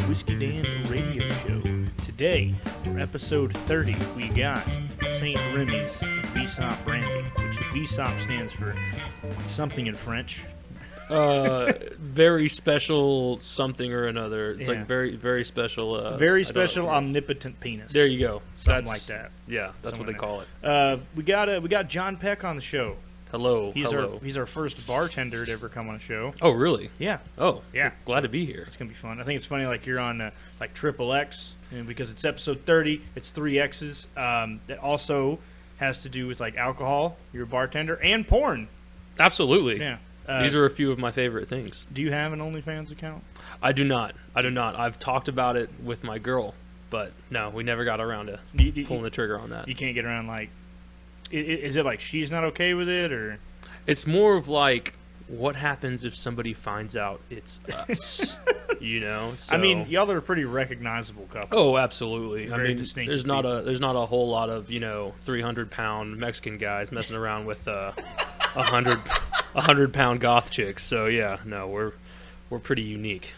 Whisky Dan Radio Show. Today, for episode 30, we got St. Remy's VSOP brandy, which VSOP stands for something in French. Very special something or another. It's like very, very special. Very special omnipotent penis. There you go. Something like that. Yeah, that's what they call it. We got John Peck on the show. Hello. He's our first bartender to ever come on a show. Oh, really? Yeah. Oh, yeah. Glad to be here. It's gonna be fun. I think it's funny, like you're on like Triple X, and because it's episode 30, it's 3 X's. That also has to do with like alcohol. You're a bartender and porn. Absolutely. Yeah. These are a few of my favorite things. Do you have an OnlyFans account? I do not. I've talked about it with my girl, but no, we never got around to pulling the trigger on that. You can't get around like. Is it like she's not okay with it, or? It's more of like, what happens if somebody finds out it's us? You know. So, I mean, y'all are a pretty recognizable couple. Oh, absolutely. Very I mean, distinct there's not a whole lot of 300-pound Mexican guys messing around with 100-pound goth chicks. So yeah, no, we're pretty unique.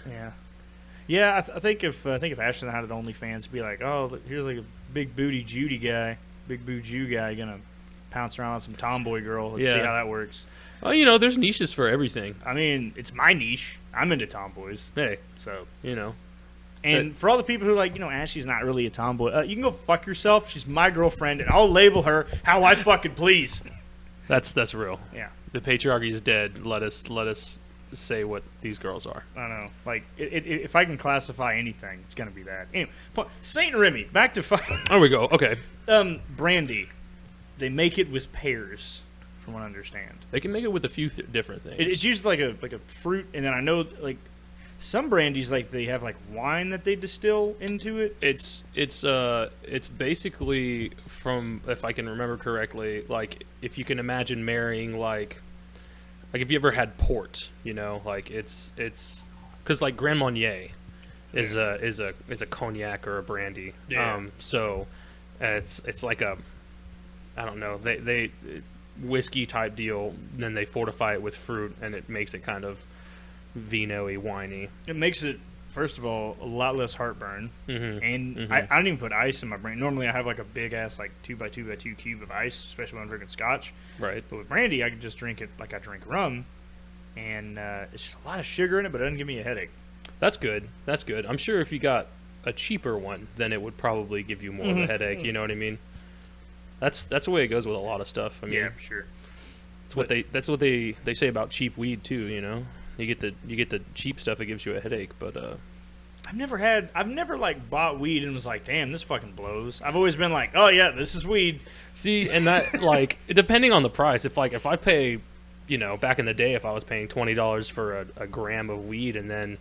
Yeah. I think if Ashton had an OnlyFans, it'd be like, oh, here's like a big booty Jew guy gonna pounce around on some tomboy girl. Let's see how that works. Well, there's niches for everything. I mean, it's my niche. I'm into tomboys. Hey, so And for all the people who are like, Ashley's not really a tomboy, you can go fuck yourself. She's my girlfriend, and I'll label her how I fucking please. That's real. Yeah. The patriarchy is dead. Let us say what these girls are. I know. Like, if I can classify anything, it's gonna be that. Anyway, St. Remy. Back to fucking. There we go. Okay. Brandy. They make it with pears, from what I understand. They can make it with a few different things. It's usually like a fruit, and then I know like some brandies like they have like wine that they distill into it. It's basically from, if I can remember correctly, like if you can imagine marrying like if you ever had port, like it's because like Grand Marnier is a cognac or a brandy. Yeah. So it's like a, I don't know, they whiskey type deal. Then they fortify it with fruit, and it makes it kind of vino-y, winey. It makes it, first of all, a lot less heartburn. Mm-hmm. And Mm-hmm. I don't even put ice in my brandy. Normally I have like a big ass like 2x2x2 cube of ice, especially when I'm drinking scotch. Right. But with brandy, I can just drink it like I drink rum, and it's just a lot of sugar in it, but it doesn't give me a headache. That's good. I'm sure if you got a cheaper one, then it would probably give you more of a headache. You know what I mean? That's the way it goes with a lot of stuff. I mean, yeah, for sure. That's what they say about cheap weed too. You get the cheap stuff that gives you a headache, but I've never like bought weed and was like, damn, this fucking blows. I've always been like, oh yeah, this is weed. See, and that like depending on the price, if I pay, back in the day, if I was paying $20 for a gram of weed, and then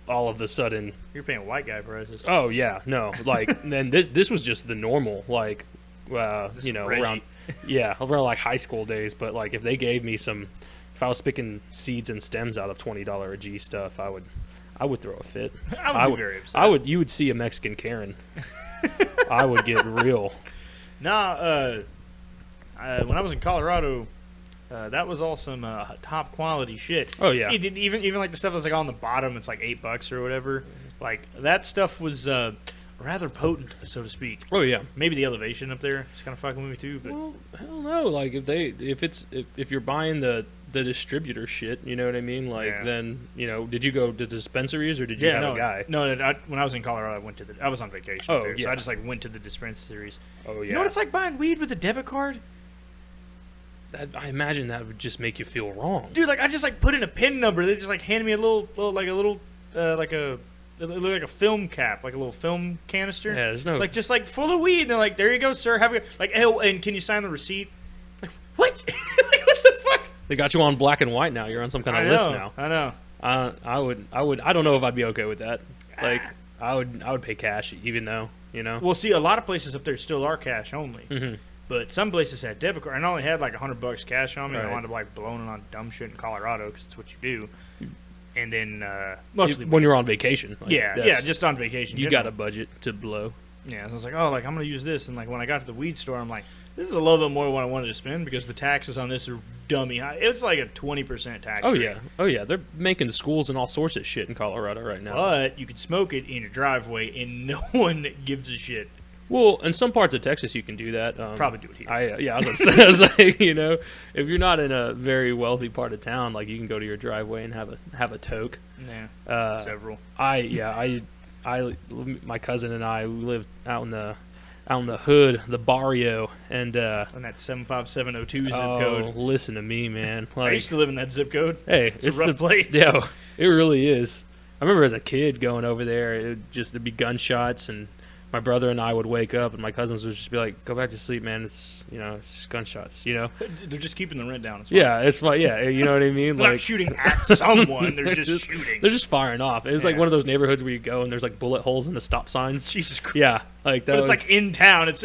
all of a sudden you're paying white guy prices. Oh yeah, no, like then this was just the normal, like around like high school days. But like if they gave me if I was picking seeds and stems out of $20 a G stuff, I would throw a fit. I would be very upset. You would see a Mexican Karen. I would get real. Nah, when I was in Colorado, that was all some top quality shit. Oh yeah. It didn't even like the stuff that's like on the bottom. It's like $8 or whatever. Like that stuff was rather potent, so to speak. Oh yeah. Maybe the elevation up there is kind of fucking with me too. But well, I don't know. Like if you're buying the distributor shit, you know what I mean? Like then did you go to dispensaries or did you have a guy? No. When I was in Colorado, I was on vacation. Oh there, yeah. So I just like went to the dispensaries. Oh yeah. You know what it's like buying weed with a debit card? I imagine that would just make you feel wrong, dude. Like I just like put in a PIN number. They just like handed me a little like a film cap, like a little film canister. Yeah, there's no like just like full of weed. And they're like, there you go, sir. Have a like, oh, and can you sign the receipt? Like what? Like what the fuck? They got you on black and white now. You're on some kind of list now. I know. I would. I don't know if I'd be okay with that. Like I would pay cash, even though Well, see, a lot of places up there still are cash only. Mm-hmm. But some places had debit card, and I only had like $100 cash on me. Right. And I wound up like blowing it on dumb shit in Colorado because it's what you do. And then mostly when you're on vacation. Like, just on vacation. You got a budget to blow. Yeah, so I was like, oh, like I'm gonna use this, and like when I got to the weed store, I'm like, This is a little bit more than what I wanted to spend because the taxes on this are dummy high. It's like a 20% tax rate. Oh yeah, they're making schools and all sorts of shit in Colorado right now. But you can smoke it in your driveway and no one gives a shit. Well, in some parts of Texas you can do that. Probably do it here. I was gonna say, I was like, you know, if you're not in a very wealthy part of town, like you can go to your driveway and have a toke. Yeah, several. My cousin and I lived out in the hood, the barrio, and on that 75702 zip code. Listen to me, man. Like, I used to live in that zip code. Hey, it's a rough place. Yeah, it really is. I remember as a kid going over there, there'd be gunshots, and my brother and I would wake up, and my cousins would just be like, "Go back to sleep, man. It's it's just gunshots, you know." They're just keeping the rent down. It's fine. Yeah, it's fine. Yeah, you know what I mean. They're not shooting at someone. They're just shooting. They're just firing off. It's like one of those neighborhoods where you go and there's like bullet holes in the stop signs. Jesus Christ. Yeah, like that. But it's like in town. It's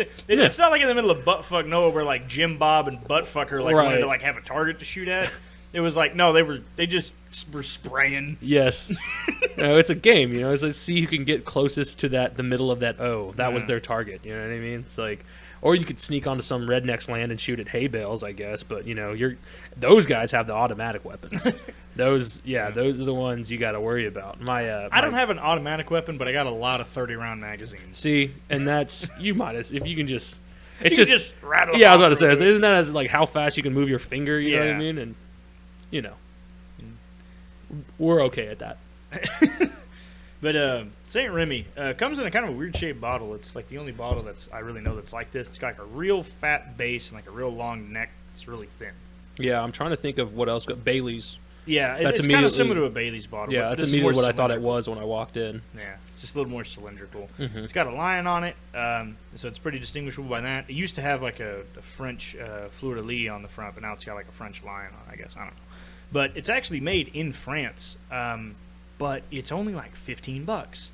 not like in the middle of buttfuck nowhere where like Jim Bob and Buttfucker wanted to like have a target to shoot at. It was like no, they just were spraying. Yes, no, it's a game. You know, it's like see who can get closest to the middle of that. Oh, that was their target. You know what I mean? It's like, or you could sneak onto some redneck's land and shoot at hay bales, I guess. But you know, those guys have the automatic weapons. those are the ones you got to worry about. I don't have an automatic weapon, but I got a lot of 30-round magazines. See, and that's you might as if you can just. It's just rattle. Yeah, I was about to say, isn't that as like how fast you can move your finger? You know what I mean? And you know, we're okay at that. But St. Remy comes in a kind of a weird shaped bottle. It's like the only bottle I really know that's like this. It's got like a real fat base and like a real long neck. It's really thin. Yeah, I'm trying to think of what else. Bailey's. Yeah, it's kind of similar to a Bailey's bottle. Yeah, that's immediately what I thought it was when I walked in. Yeah, it's just a little more cylindrical. Mm-hmm. It's got a lion on it, so it's pretty distinguishable by that. It used to have like a French fleur-de-lis on the front, but now it's got like a French lion on it, I guess. I don't know. But it's actually made in France, but it's only like $15.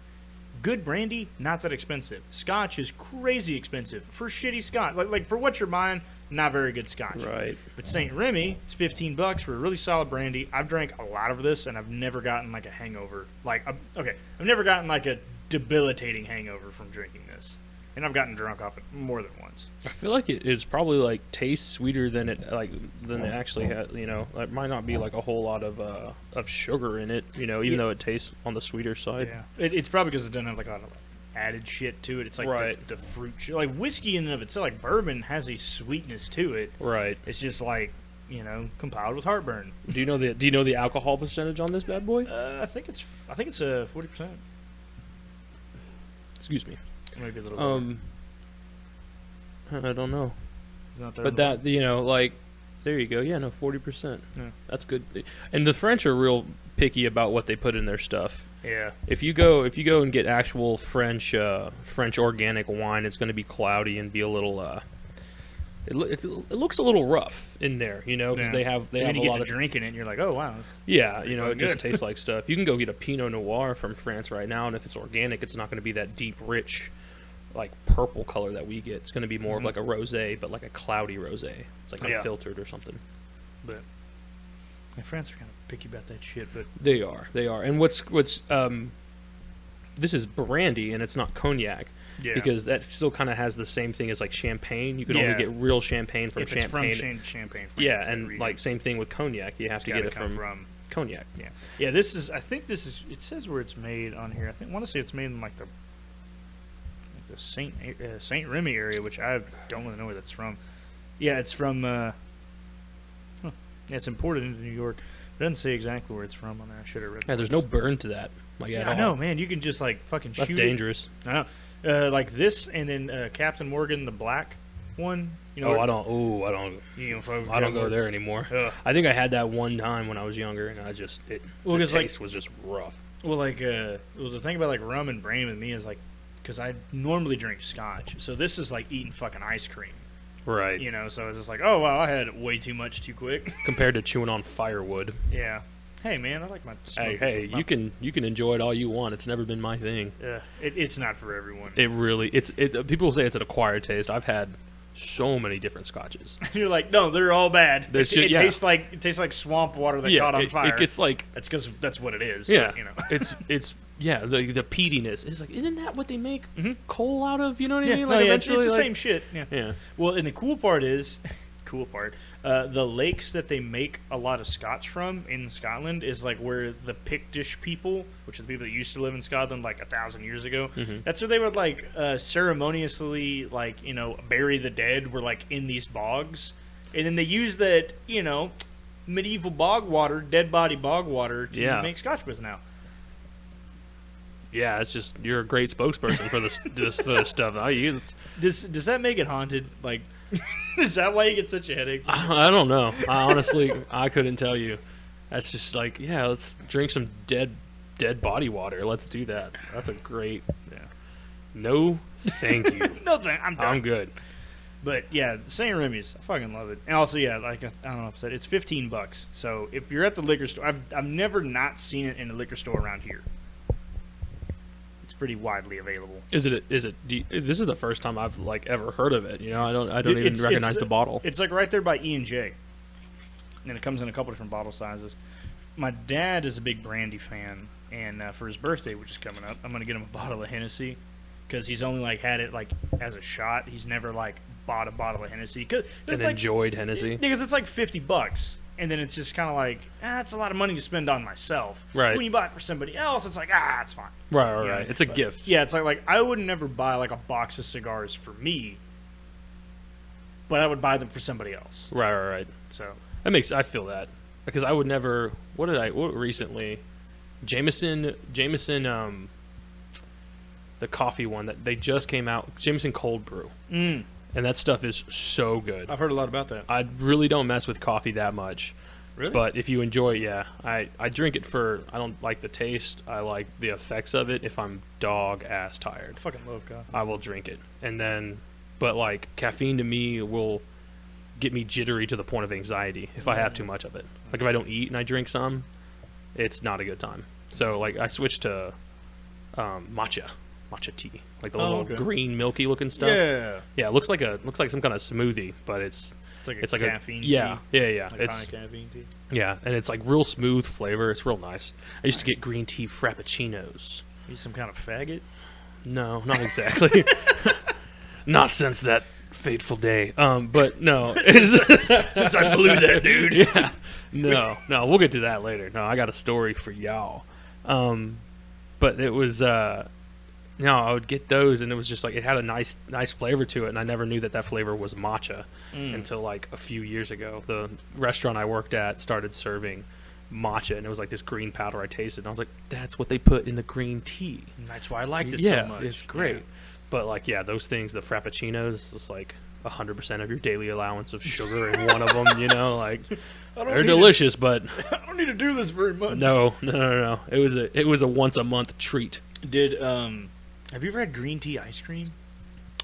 Good brandy, not that expensive. Scotch is crazy expensive for shitty Scotch. Like for what you're buying, not very good Scotch. Right. But St. Remy, it's $15 for a really solid brandy. I've drank a lot of this, and I've never gotten like a hangover. I've never gotten like a debilitating hangover from drinking this. And I've gotten drunk off it more than once. I feel like it is probably like tastes sweeter than it actually had. You know, it might not be like a whole lot of sugar in it. You know, even though it tastes on the sweeter side. Yeah, it's probably because it doesn't have like a lot of added shit to it. It's like the fruit shit. Like whiskey in and of itself, like bourbon has a sweetness to it. Right. It's just like compiled with heartburn. Do you know the alcohol percentage on this bad boy? I think it's 40%. Excuse me. Maybe a little bit. I don't know. But that, like, there you go. Yeah, no, 40%. Yeah. That's good. And the French are real picky about what they put in their stuff. Yeah. If you go and get actual French organic wine, it's going to be cloudy and be a little. It looks a little rough in there, because they have a lot of drinking it. And you're like, oh wow. Yeah, it just tastes like stuff. You can go get a Pinot Noir from France right now, and if it's organic, it's not going to be that deep, rich, like purple color that we get. It's going to be more of like a rosé, but like a cloudy rosé. It's like unfiltered or something. But France are kind of picky about that shit. But they are. And what's this is brandy and it's not cognac. Yeah. Because that still kind of has the same thing as like champagne. You can only get real champagne from champagne. It's from champagne. Yeah, and like same thing with cognac. You have to get it from cognac. Yeah. Yeah. I think this is. It says where it's made on here. I want to say it's made in like the Saint Remy area, which I don't really know where that's from. Yeah, it's from. It's imported into New York. It doesn't say exactly where it's from on there. I should have read. Yeah, there's no burn to that. Like I know, man. You can just like fucking shoot. That's dangerous. I know. Like this, and then Captain Morgan, the black one. I don't go there anymore. I think I had that one time when I was younger, and the taste was just rough. Well, the thing about like rum and brandy with me is like, because I normally drink Scotch, so this is like eating fucking ice cream. Right. So it's just like, oh wow, I had way too much too quick. Compared to chewing on firewood. Yeah. Hey man, I like my. Hey, you can enjoy it all you want. It's never been my thing. Yeah, it's not for everyone. It really, people say it's an acquired taste. I've had so many different scotches. You're like, no, they're all bad. It tastes like swamp water that caught on fire. It gets like that's because that's what it is. Yeah, but, it's the peatiness. It's like, isn't that what they make coal out of? You know what I mean? No, Like it's the same shit. Yeah. Well, and the cool part is, the lakes that they make a lot of Scotch from in Scotland is like where the Pictish people, which are the people that used to live in Scotland like 1,000 years ago, that's where they would like ceremoniously like bury the dead. Were like in these bogs, and then they use that medieval bog water, dead body bog water to make Scotch with now. Yeah, it's just you're a great spokesperson for this stuff. Does that make it haunted? Like, is that why you get such a headache? I don't know. Honestly, I couldn't tell you. That's just like, let's drink some dead body water. Let's do that. That's a great. Yeah. No, thank you. No, I'm done. I'm good. But yeah, St. Remy's, I fucking love it. And also, like I don't know if I said, it's $15. So if you're at the liquor store, I've never not seen it in a liquor store around here. Pretty widely available. Is it? This is the first time I've like ever heard of it. I don't even recognize the bottle. It's like right there by E&J, and it comes in a couple different bottle sizes. My dad is a big brandy fan, and for his birthday, which is coming up, I'm gonna get him a bottle of Hennessy because he's only like had it like as a shot. He's never like bought a bottle of Hennessy and enjoyed Hennessy because it's like $50. And then it's just kind of like, it's a lot of money to spend on myself. Right. When you buy it for somebody else, it's like, it's fine. Right. It's a gift. Yeah, it's like I would never buy like a box of cigars for me, but I would buy them for somebody else. Right. So I feel that because I would never. What recently? Jameson, the coffee one that they just came out. Jameson Cold Brew. And that stuff is so good. I've heard a lot about that. I really don't mess with coffee that much. Really? But if you enjoy it, I drink it I don't like the taste. I like the effects of it. If I'm dog-ass tired. I fucking love coffee. I will drink it. But like caffeine to me will get me jittery to the point of anxiety if I have too much of it. Like if I don't eat and I drink some, it's not a good time. So like I switched to matcha tea, like the little green milky looking stuff. Yeah. It looks like some kind of smoothie, but it's like a caffeine tea. Yeah. Like it's caffeine tea. Yeah, and it's like real smooth flavor. It's real nice. I used to get green tea frappuccinos. You some kind of faggot? No, not exactly. Not since that fateful day. But no, since I blew that dude. Yeah. No, we'll get to that later. No, I got a story for y'all. But it was. I would get those, and it was just like it had a nice flavor to it, and I never knew that flavor was matcha until like a few years ago. The restaurant I worked at started serving matcha, and it was like this green powder I tasted, and I was like, that's what they put in the green tea. That's why I liked it so much. It's great. Yeah. But like, those things, the frappuccinos, it's like 100% of your daily allowance of sugar in one of them, like they're delicious, but I don't need to do this very much. No. It was a once a month treat. Have you ever had green tea ice cream?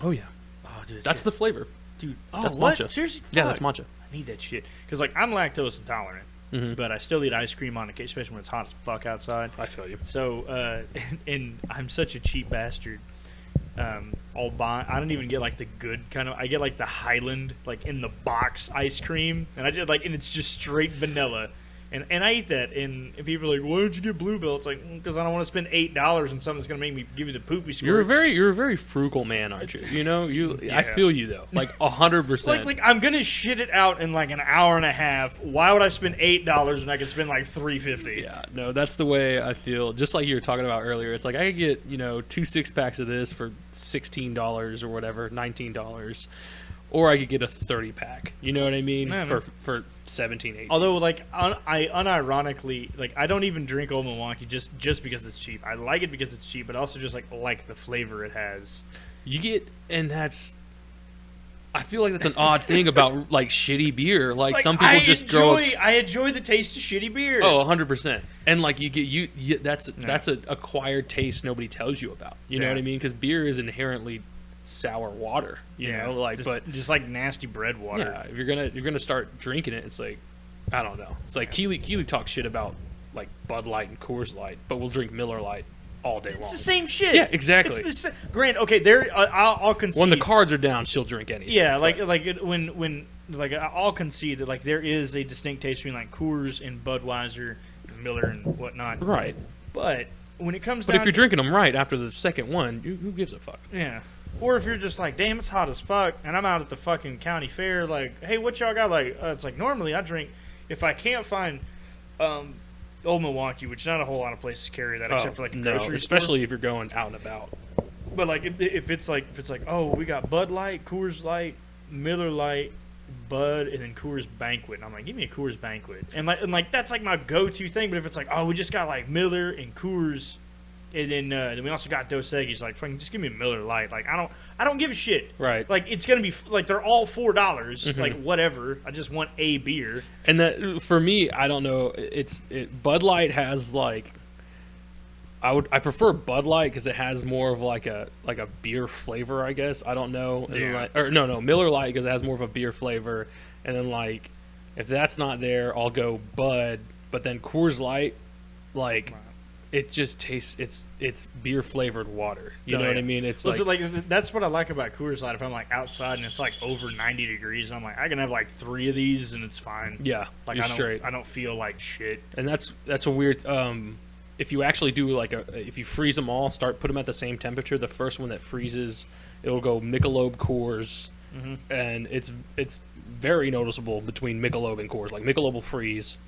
Oh yeah. Oh, dude, that's the flavor, dude. That's what? Matcha. Seriously? Yeah, that's matcha. I need that shit because like I'm lactose intolerant, but I still eat ice cream on occasion, especially when it's hot as fuck outside. I feel you. So, and I'm such a cheap bastard. I don't even get like the good kind of. I get like the Highland, like in the box ice cream, and and it's just straight vanilla. And I eat that, and people are like, "Why don't you get Bluebell?" It's like because I don't want to spend $8 on something that's going to make me give you the poopy squirts. You're a very frugal man, aren't you? I feel you though, like 100%. Like I'm gonna shit it out in like an hour and a half. Why would I spend $8 when I could spend like $3.50? Yeah, no, that's the way I feel. Just like you were talking about earlier, it's like I could get 2 6-packs of this for $16 or whatever, $19. Or I could get a 30-pack. You know what I mean? For 17, 18. Although, like, I unironically, like, I don't even drink Old Milwaukee just because it's cheap. I like it because it's cheap, but also just like the flavor it has. You get, and that's. I feel like that's an odd thing about like shitty beer. Like some people I enjoy the taste of shitty beer. Oh, 100%. And like that's an acquired taste nobody tells you about. You know what I mean? Because beer is inherently sour water, you know, like just like nasty bread water. Yeah, if you're gonna start drinking it, it's like I don't know. It's like Keely talks shit about like Bud Light and Coors Light, but we'll drink Miller Light all day long. It's the same shit. Yeah, exactly. It's the Grant, okay, there I'll concede. When the cards are down, she'll drink anything. Yeah, when I'll concede that like there is a distinct taste between like Coors and Budweiser, and Miller and whatnot. Right. But when it comes But down if you're drinking them right after the second one, who gives a fuck? Yeah. Or if you're just like, damn, it's hot as fuck, and I'm out at the fucking county fair, like, hey, what y'all got? Like, it's like, normally I drink, if I can't find Old Milwaukee, which not a whole lot of places carry that, except for like a grocery especially store. if you're going out and about. But like, if it's like, oh, we got Bud Light, Coors Light, Miller Light, Bud, and then Coors Banquet, and I'm like, give me a Coors Banquet, and like that's like my go-to thing. But if it's like, oh, we just got like Miller and Coors, and then we also got Dos Equis, like, fucking just give me a Miller Lite. Like, I don't give a shit. Right. Like, it's gonna be like they're all $4. Like, whatever. I just want a beer. And that, for me, I don't know. Bud Light has like, I prefer Bud Light because it has more of like a beer flavor, I guess. I don't know. And Yeah. no, Miller Lite because it has more of a beer flavor. And then like, if that's not there, I'll go Bud. But then Coors Light, like, it just tastes, it's beer flavored water. You know what I mean? It's like that's what I like about Coors Light. If I'm like outside and it's like over 90 degrees, I'm like, I can have like 3 of these and it's fine. Yeah, like I don't feel like shit. And that's a weird. If you actually do like if you freeze them all, put them at the same temperature. The first one that freezes, it'll go Michelob, Coors, and it's very noticeable between Michelob and Coors. Like Michelob will freeze,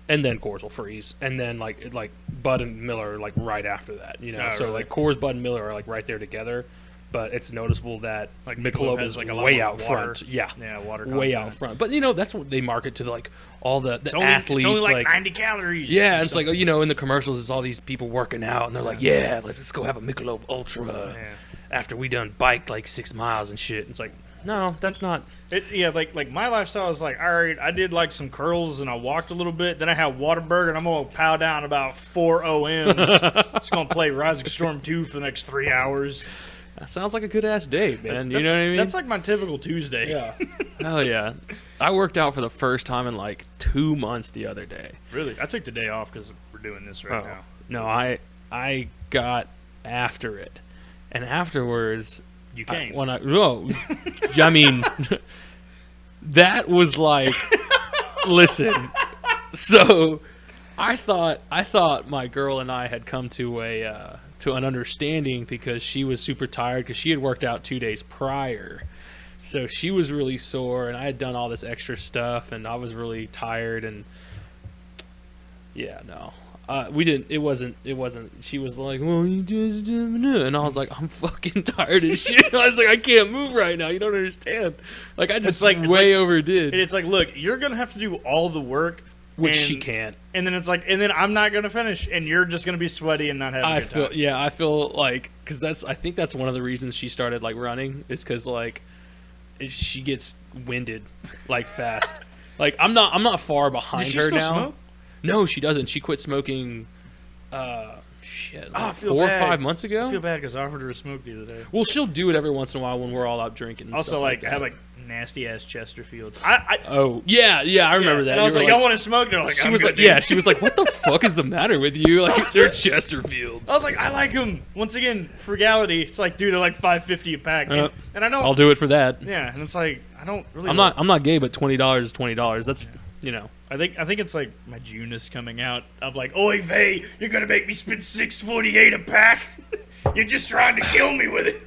and then Coors will freeze, and then like Bud and Miller are like right after that. You know, so really? like Coors, Bud, and Miller are like right there together. But it's noticeable that like Michelob is like like a way lot out more water. front. Yeah, water way content. out front. But you know that's what they market to like all the It's athletes. only like like 90 calories. yeah, and it's like, you know, in the commercials, it's all these people working out, and they're like, yeah, let's go have a Michelob Ultra after we done biked like 6 miles and shit. And it's like, no, that's not. Like my lifestyle is like, all right, I did like some curls and I walked a little bit. Then I had Whataburger and I'm going to pow down about 4 OMs. Just going to play Rising Storm 2 for the next 3 hours. That sounds like a good ass day, man. You know what I mean? That's like my typical Tuesday. Yeah. Hell yeah. I worked out for the first time in like 2 months the other day. Really? I took the day off because we're doing this right now. No, I got after it. And afterwards, You came. I mean, that was like, listen. So, I thought my girl and I had come to an understanding because she was super tired because she had worked out 2 days prior. So she was really sore, and I had done all this extra stuff, and I was really tired, and yeah, no. We didn't. It wasn't. She was like, "Well, you just," and I was like, "I'm fucking tired as shit." I was like, "I can't move right now. You don't understand." Like I just overdid. And it's like, look, you're gonna have to do all the work, which she can't. And then it's like, and then I'm not gonna finish, and you're just gonna be sweaty and not having a good time. I feel like because I think that's one of the reasons she started like running is because like she gets winded like fast. Like I'm not far behind her now. Smoke? No, she doesn't. She quit smoking. 4 or 5 months ago. I feel bad because I offered her a smoke the other day. Well, she'll do it every once in a while when we're all out drinking. And also, stuff like that. I have like nasty ass Chesterfields. I remember that. And I was like, I want to smoke. They're like, she was like, what the fuck is the matter with you? Like, they're Chesterfields. I was like, I like them. Once again, frugality. It's like, dude, they're like $5.50 a pack, and I know I'll do it for that. Yeah, and it's like I don't really. I'm not gay, but $20 is $20. That's you know. I think it's like my Junus coming out. I'm like, oi vey, you're gonna make me spend $6.48 a pack. You're just trying to kill me with it.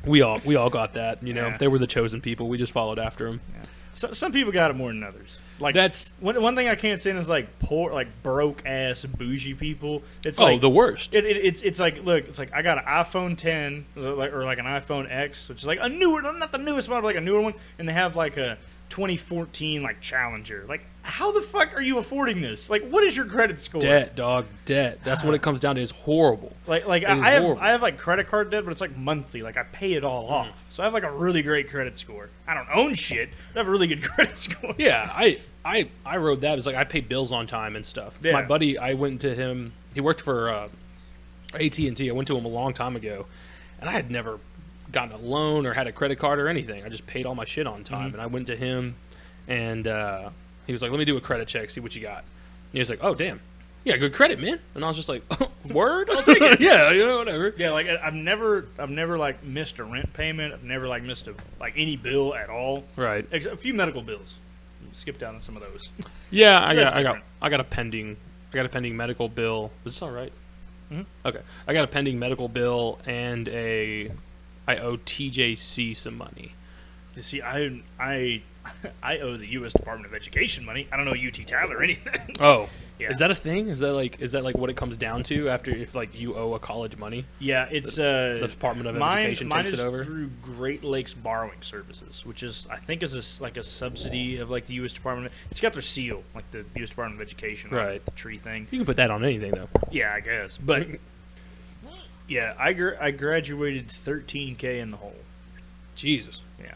We all got that, you know. Yeah. They were the chosen people. We just followed after them. Yeah. So, some people got it more than others. Like that's one thing I can't stand is like poor, like broke ass bougie people. It's the worst. It's like, look, it's like I got an iPhone 10 or like an iPhone X, which is like a newer, not the newest model, but like a newer one, and they have like a 2014 like Challenger. Like, how the fuck are you affording this? Like, what is your credit score? Debt, dog, debt. That's what it comes down to. Is horrible. Like I have like credit card debt, but it's like monthly. Like I pay it all off, so I have like a really great credit score. I don't own shit, but I have a really good credit score. Yeah, I rode that. It's like I paid bills on time and stuff. Yeah. My buddy, I went to him. He worked for AT&T. I went to him a long time ago, and I had never gotten a loan or had a credit card or anything. I just paid all my shit on time, and I went to him, and he was like, "Let me do a credit check, see what you got." And he was like, "Oh, damn, yeah, good credit, man." And I was just like, oh, "Word, I'll take it." Yeah, you know, whatever. Yeah, like I've never like missed a rent payment. I've never like missed any bill at all. Right. Except a few medical bills. Skip down on some of those. Yeah, I got a pending medical bill. Was this all right? Mhm. Okay. I got a pending medical bill and I owe TJC some money. You see, I owe the U.S. Department of Education money. I don't know UT Tyler or anything. Oh. Yeah. Is that a thing? Is that like what it comes down to after if like you owe a college money? Yeah, it's the Department of Education takes it over. Mine is through Great Lakes Borrowing Services, which is I think is like a subsidy of like the U.S. Department. It's got their seal, like the U.S. Department of Education, right? The tree thing. You can put that on anything though. Yeah, I guess. But yeah, I graduated 13K in the hole. Jesus. Yeah,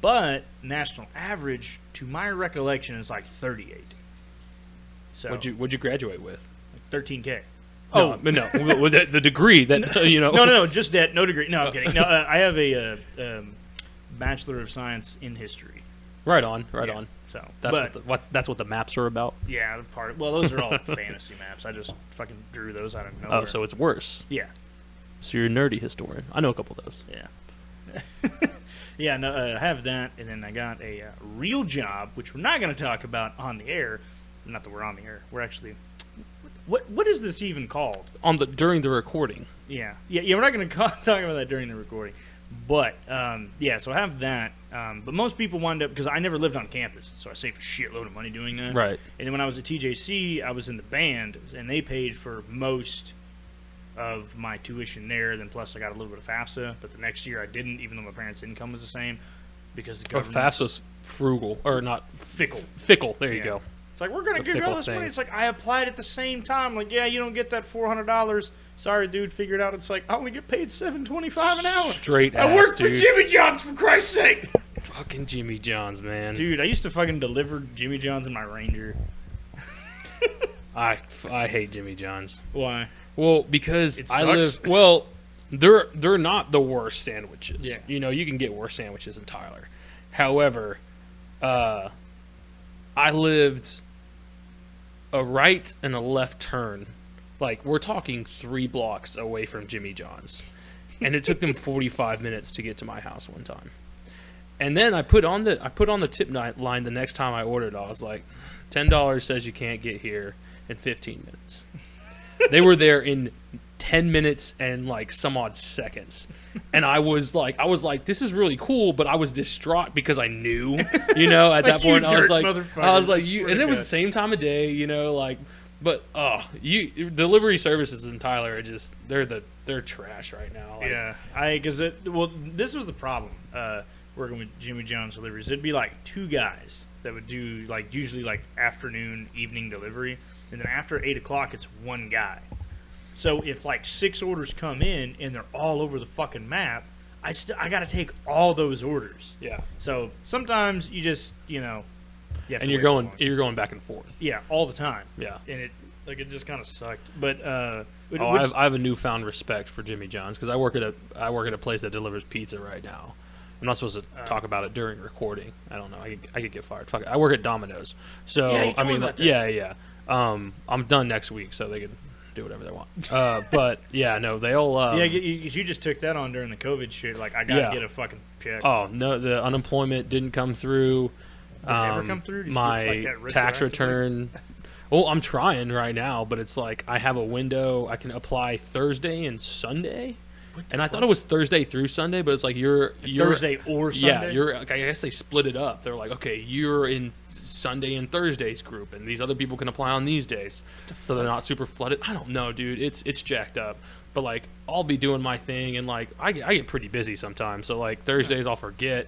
but national average, to my recollection, is like 38. So what'd you graduate with? 13K. No, the degree that you know. No, just debt, no degree. No, I'm kidding. No, I have a Bachelor of Science in History. Right on. So that's what the maps are about. Yeah, those are all fantasy maps. I just fucking drew those out of nowhere. Oh, so it's worse. Yeah. So you're a nerdy historian. I know a couple of those. Yeah. Yeah, no, I have that, and then I got a real job, which we're not going to talk about on the air. Not that we're on the air. We're actually. What is this even called? During the recording. Yeah. We're not going to talk about that during the recording, but so I have that. But most people wind up because I never lived on campus, so I saved a shitload of money doing that. Right. And then when I was at TJC, I was in the band, and they paid for most of my tuition there. Then plus I got a little bit of FAFSA, but the next year I didn't, even though my parents' income was the same, because the government. FAFSA's frugal or not fickle. Fickle. There you go. It's like, we're going to give you all this money. It's like, I applied at the same time. Like, yeah, you don't get that $400. Sorry, dude, figure it out. It's like, I only get paid $7.25 an hour. Straight ass, I work dude. for Jimmy John's, for Christ's sake. Fucking Jimmy John's, man. Dude, I used to fucking deliver Jimmy John's in my Ranger. I hate Jimmy John's. Why? Well, because It I sucks. live... Well, they're not the worst sandwiches. Yeah. You know, you can get worse sandwiches in Tyler. However, I lived a right and a left turn. Like, we're talking 3 blocks away from Jimmy John's. And it took them 45 minutes to get to my house one time. And then I put on the tip line the next time I ordered. I was like, $10 says you can't get here in 15 minutes. They were there in 10 minutes and like some odd seconds. And I was like, this is really cool, but I was distraught because I knew, you know, at that point I was like, and it was the same time of day, you know, like, but delivery services in Tyler are just they're trash right now. Like, yeah, this was the problem working with Jimmy John's deliveries. It'd be like 2 guys that would do like usually like afternoon, evening delivery, and then after 8 o'clock it's 1 guy. So if like 6 orders come in and they're all over the fucking map, I got to take all those orders. Yeah. So sometimes you just you have and to you're going back and forth. Yeah, all the time. Yeah. And it just kind of sucked. But I have a newfound respect for Jimmy John's because I work at a place that delivers pizza right now. I'm not supposed to talk about it during recording. I don't know. I could get fired. Fuck it. I work at Domino's. So yeah, I mean, yeah. I'm done next week, so they can do whatever they want. But yeah, no, they'll. You just took that on during the COVID shit. Like I gotta get a fucking check. Oh no, the unemployment didn't come through. Did it ever come through? Did my you get, like, tax return. Well, I'm trying right now, but it's like I have a window. I can apply Thursday and Sunday. And I thought it was Thursday through Sunday, but it's like you're Thursday or Sunday. Yeah, I guess they split it up. They're like, okay, you're in Sunday and Thursday's group, and these other people can apply on these days, so they're not super flooded. I don't know, dude. It's jacked up. But like, I'll be doing my thing, and like, I get pretty busy sometimes. So like Thursdays I'll forget,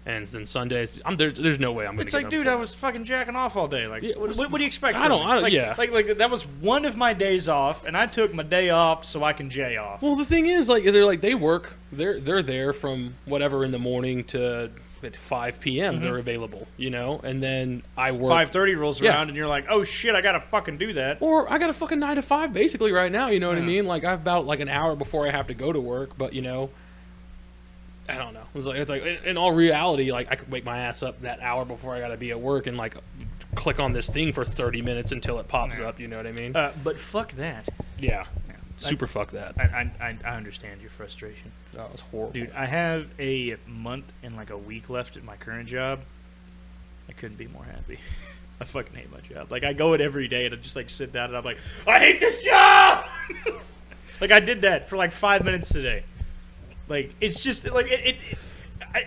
and then Sundays there's no way I'm gonna. It's like, dude, I was fucking jacking off all day. Like, what do you expect? I don't. Like that was one of my days off, and I took my day off so I can jay off. Well, the thing is, like, they work. They're there from whatever in the morning to 5 p.m. Mm-hmm. They're available, you know, and then I work. 5:30 rolls around, and you're like, oh shit, I gotta fucking do that. Or I got a fucking 9 to 5 basically right now. You know what I mean? Like I've about like an hour before I have to go to work, but you know. I don't know. It's like in all reality, like I could wake my ass up that hour before I got to be at work and like click on this thing for 30 minutes until it pops up. You know what I mean? But fuck that. Yeah. Super fuck that. I understand your frustration. That was horrible, dude. I have a month and like a week left at my current job. I couldn't be more happy. I fucking hate my job. Like I go in every day and I just like sit down and I'm like, I hate this job. Like I did that for like 5 minutes today. Like it's just like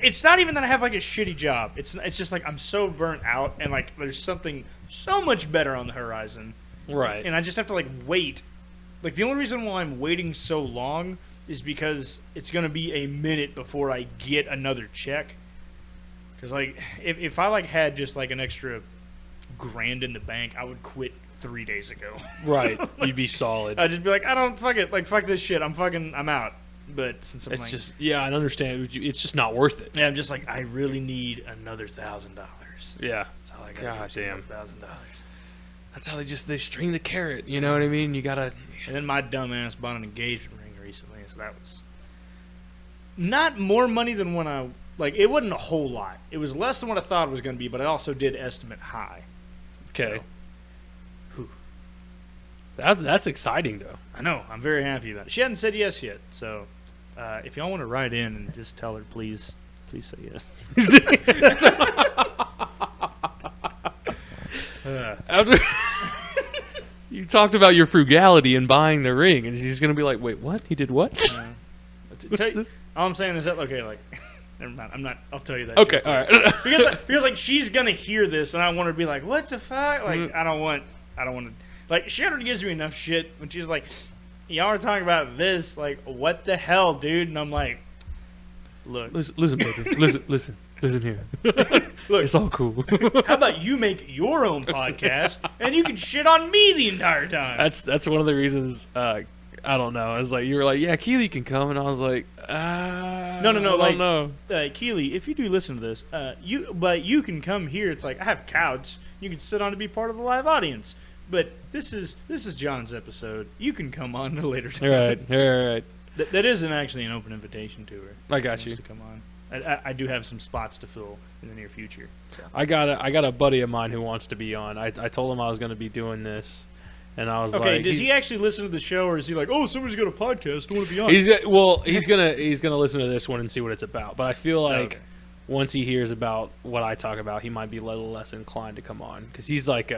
it's not even that I have like a shitty job. It's just like I'm so burnt out and like there's something so much better on the horizon. Right. And I just have to like wait. Like the only reason why I'm waiting so long is because it's gonna be a minute before I get another check. Because like if I like had just like an extra $1,000 in the bank, I would quit 3 days ago. Right. You'd be solid. I'd just be like, I don't fuck it. Like fuck this shit. I'm out. But since I'm it's like, just I understand. It's just not worth it. Yeah, I'm just like I really need another $1,000. Yeah. That's all I got. God damn. $1,000. That's how they string the carrot. You know what I mean? You gotta. And then my dumb ass bought an engagement ring recently, so that was not more money than when I like. It wasn't a whole lot. It was less than what I thought it was going to be, but I also did estimate high. Okay. So, that's exciting though. I know. I'm very happy about it. She hadn't said yes yet, so if y'all want to write in and just tell her, please say yes. After you talked about your frugality and buying the ring, and she's gonna be like, "Wait, what? He did what? What's this?" All I'm saying is that okay, like, never mind. I'm not. I'll tell you that. Okay, all right. because like she's gonna hear this, and I want her to be like, "What the fuck?" Like, I don't want to. Like, she already gives me enough shit when she's like, "Y'all are talking about this. Like, what the hell, dude?" And I'm like, "Look, listen, baby, listen here. Look, it's all cool. How about you make your own podcast and you can shit on me the entire time?" That's one of the reasons. I don't know. I was like, you were like, "Yeah, Keely can come," and I was like, No. Like, no. Keely, if you do listen to this, you can come here. It's like I have couch. You can sit on to be part of the live audience. But this is John's episode. You can come on at a later time. Right. That isn't actually an open invitation to her. I got you. To come on. I do have some spots to fill in the near future. So. I got a buddy of mine who wants to be on. I told him I was going to be doing this, and I was like, "Okay, does he actually listen to the show, or is he like, oh, somebody's got a podcast, I want to be on?" He's gonna listen to this one and see what it's about. But I feel like once he hears about what I talk about, he might be a little less inclined to come on because he's like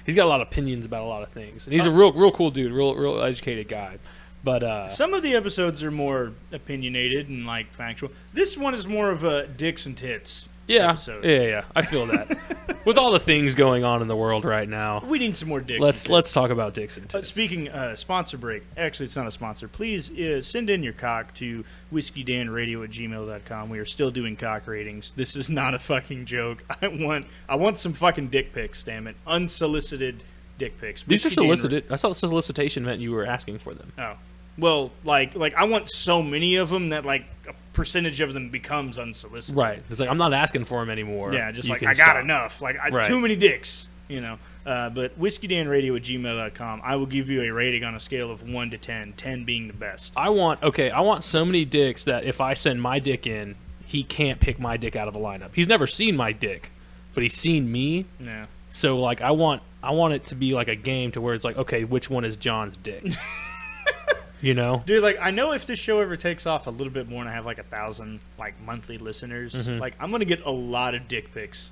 he's got a lot of opinions about a lot of things, and he's a real cool dude, real educated guy. But some of the episodes are more opinionated and like factual. This one is more of a dicks and tits episode. Yeah. I feel that. With all the things going on in the world right now, we need some more dicks. Let's talk about dicks and tits. Speaking sponsor break. Actually, it's not a sponsor. Please send in your cock to whiskydanradio@gmail.com. We are still doing cock ratings. This is not a fucking joke. I want some fucking dick pics. Damn it, unsolicited dick pics. These are solicited. I thought solicitation meant you were asking for them. Oh. Well, like I want so many of them that like a percentage of them becomes unsolicited. Right. It's like I'm not asking for them anymore. Yeah, just like I got enough. Like too many dicks, you know. But whiskydanradio@gmail.com. I will give you a rating on a scale of 1 to 10. 10 being the best. I want so many dicks that if I send my dick in, he can't pick my dick out of a lineup. He's never seen my dick, but he's seen me. Yeah. So like I want it to be like a game to where it's like, okay, which one is John's dick? You know, dude. Like, I know if this show ever takes off a little bit more, and I have like 1,000 like monthly listeners, like I'm gonna get a lot of dick pics.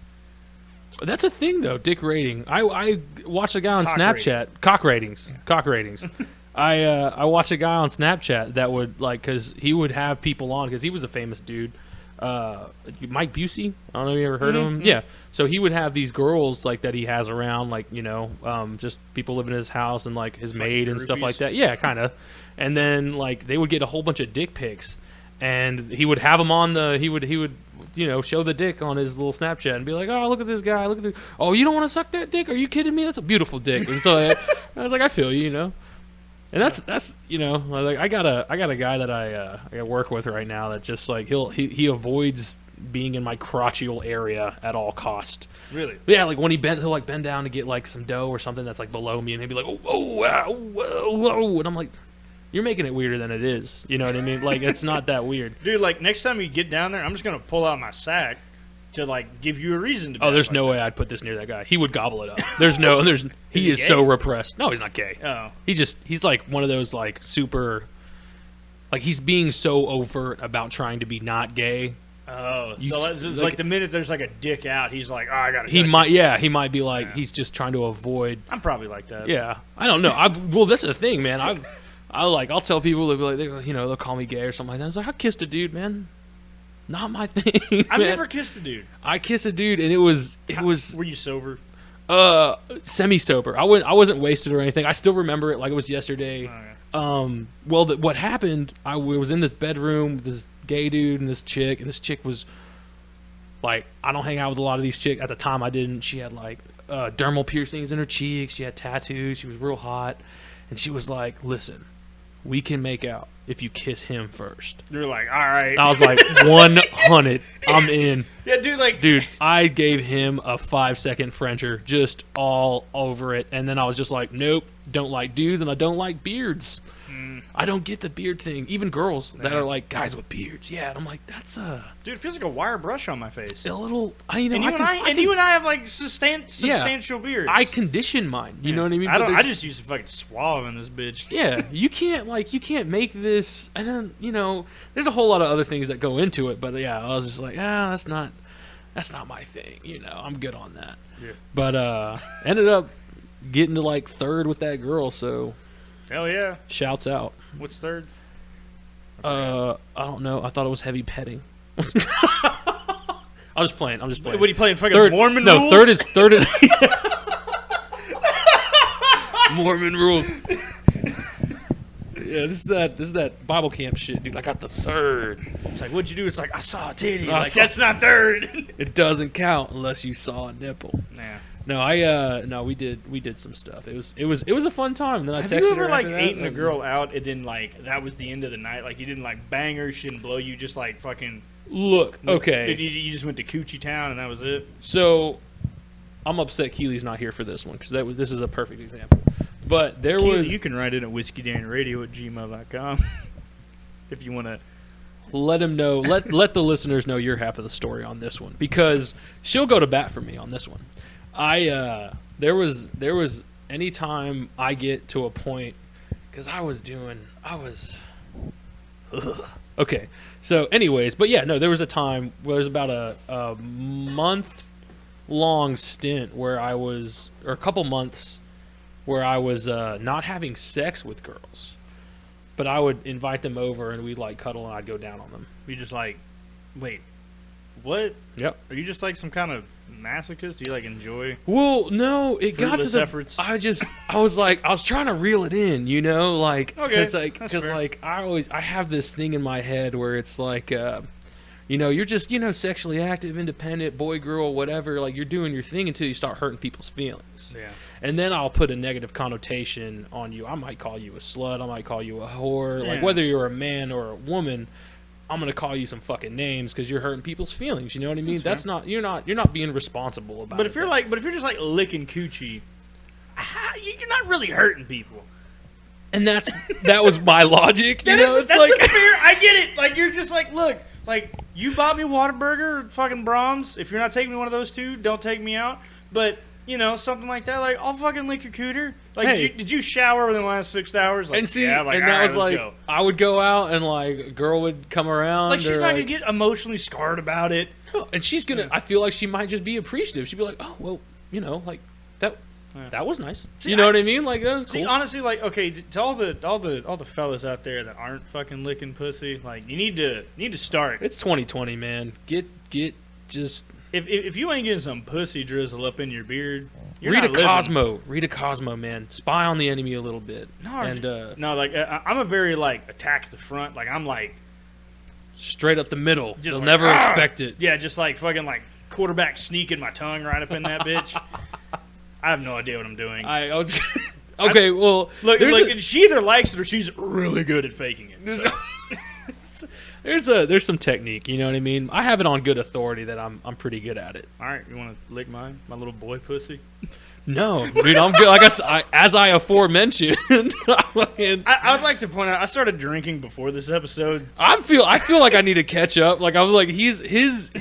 That's a thing, though. Dick rating. I watched a guy on Snapchat. Cock ratings. Yeah. Cock ratings. I watched a guy on Snapchat that would like because he would have people on because he was a famous dude. Mike Busey. I don't know if you ever heard of him. Yeah. So he would have these girls like that he has around, like just people living in his house and like his maid and stuff like that. Yeah, kind of. And then like they would get a whole bunch of dick pics, and he would have them on the. He would show the dick on his little Snapchat and be like, "Oh, look at this guy! Look at this! Oh, you don't want to suck that dick? Are you kidding me? That's a beautiful dick." And so I was like, "I feel you, And that's like I got a guy that I work with right now that just like he avoids being in my crotchal area at all cost. Really? Yeah, like when he'll bend down to get like some dough or something that's like below me, and he'll be like, oh, and I'm like, you're making it weirder than it is. You know what I mean? Like it's not that weird, dude. Like next time you get down there, I'm just gonna pull out my sack to like give you a reason to. Oh, there's no way I'd put this near that guy. He would gobble it up. He is so repressed. No, he's not gay. Oh, he's like one of those like super, like he's being so overt about trying to be not gay. Oh, so it's like the minute there's like a dick out, he's like, oh, I gotta. He might be like he's just trying to avoid. I'm probably like that. Yeah, I don't know. Well, that's the thing, man. I'll tell people, they'll be like, they'll call me gay or something like that. I was like, I kissed a dude, man. Not my thing. I've never kissed a dude. I kissed a dude, and it was. Were you sober? Semi-sober. I wasn't wasted or anything. I still remember it like it was yesterday. Okay. What happened? I was in the bedroom with this gay dude and this chick was like, I don't hang out with a lot of these chicks. At the time, I didn't. She had like dermal piercings in her cheeks. She had tattoos. She was real hot, and she was like, "Listen, we can make out if you kiss him first." You're like, all right. I was like, 100. I'm in. Yeah, dude, I gave him a 5-second Frencher, just all over it. And then I was just like, nope, don't like dudes, and I don't like beards. I don't get the beard thing. Even girls that are like guys with beards. Yeah, and I'm like, that's dude, it feels like a wire brush on my face. A little. You and I have like substantial beards. I condition mine. You know what I mean? I just use a fucking swab in this bitch. Yeah, you can't make this. And then there's a whole lot of other things that go into it. But yeah, I was just like, that's not my thing. I'm good on that. Yeah. But ended up getting to like third with that girl. So. Hell yeah. Shouts out. What's third? I don't know. I thought it was heavy petting. I'm just playing. What are you playing? Fucking third, Mormon no, rules? Third is Mormon rules. Yeah, this is that Bible camp shit, dude. I got the third. It's like, what'd you do? It's like, I saw a titty. That's not third. It doesn't count unless you saw a nipple. Nah. No, we did some stuff. It was a fun time. And then I texted her. Have you ever like after eaten a girl out and then like that was the end of the night? Like you didn't like bang her, she didn't blow you, just like fucking. Look, okay. You just went to Coochie Town and that was it. So, I'm upset Keely's not here for this one because this is a perfect example. But Keely, you can write in at whiskydanradio@gmail.com if you want to. Let him know. Let the listeners know your half of the story on this one because she'll go to bat for me on this one. There was any time I get to a point because okay. So anyways, but yeah, no, there was a time where there was about a month long stint where or a couple months where I was not having sex with girls, but I would invite them over and we'd like cuddle and I'd go down on them. You just like, wait, what? Yep. Are you just like some kind of masochist? Do you like enjoy? Well, no, it got to the efforts? I was trying to reel it in, like okay, because like I have this thing in my head where it's like you're just sexually active, independent, boy, girl, whatever, like you're doing your thing until you start hurting people's feelings. Yeah. And then I'll put a negative connotation on you. I might call you a slut. I might call you a whore. Yeah. Like whether you're a man or a woman, I'm gonna call you some fucking names because you're hurting people's feelings. You know what I mean? That's not you're not being responsible about it. But if you're just like licking coochie, you're not really hurting people. And that was my logic. That's a fair. I get it. Like you're just like, look, like you bought me Whataburger, fucking Brahms. If you're not taking me one of those two, don't take me out. But something like that. Like I'll fucking lick your cooter. Like, hey. Did you shower within the last 6 hours? Like, and see, yeah, like, and that was like, go. I would go out and like a girl would come around. Like she's not gonna get emotionally scarred about it. No, and she's gonna. Yeah. I feel like she might just be appreciative. She'd be like, oh well, like that. Yeah. That was nice. See, you know what I mean? Like that was cool. See, honestly, like okay, to all the fellas out there that aren't fucking licking pussy, like you need to start. It's 2020, man. Get just. If you ain't getting some pussy drizzle up in your beard, read a Cosmo, man. Spy on the enemy a little bit. No, like I'm a very like attack the front. Like I'm like straight up the middle. They'll like, never expect it. Yeah, just like fucking like quarterback sneaking my tongue right up in that bitch. I have no idea what I'm doing. I was okay. Well, look, she either likes it or she's really good at faking it. So. There's some technique, you know what I mean? I have it on good authority that I'm pretty good at it. All right, you want to lick my little boy pussy? No, dude, I'm good. Like as I aforementioned, I would like to point out I started drinking before this episode. I feel like I need to catch up. Like I was like his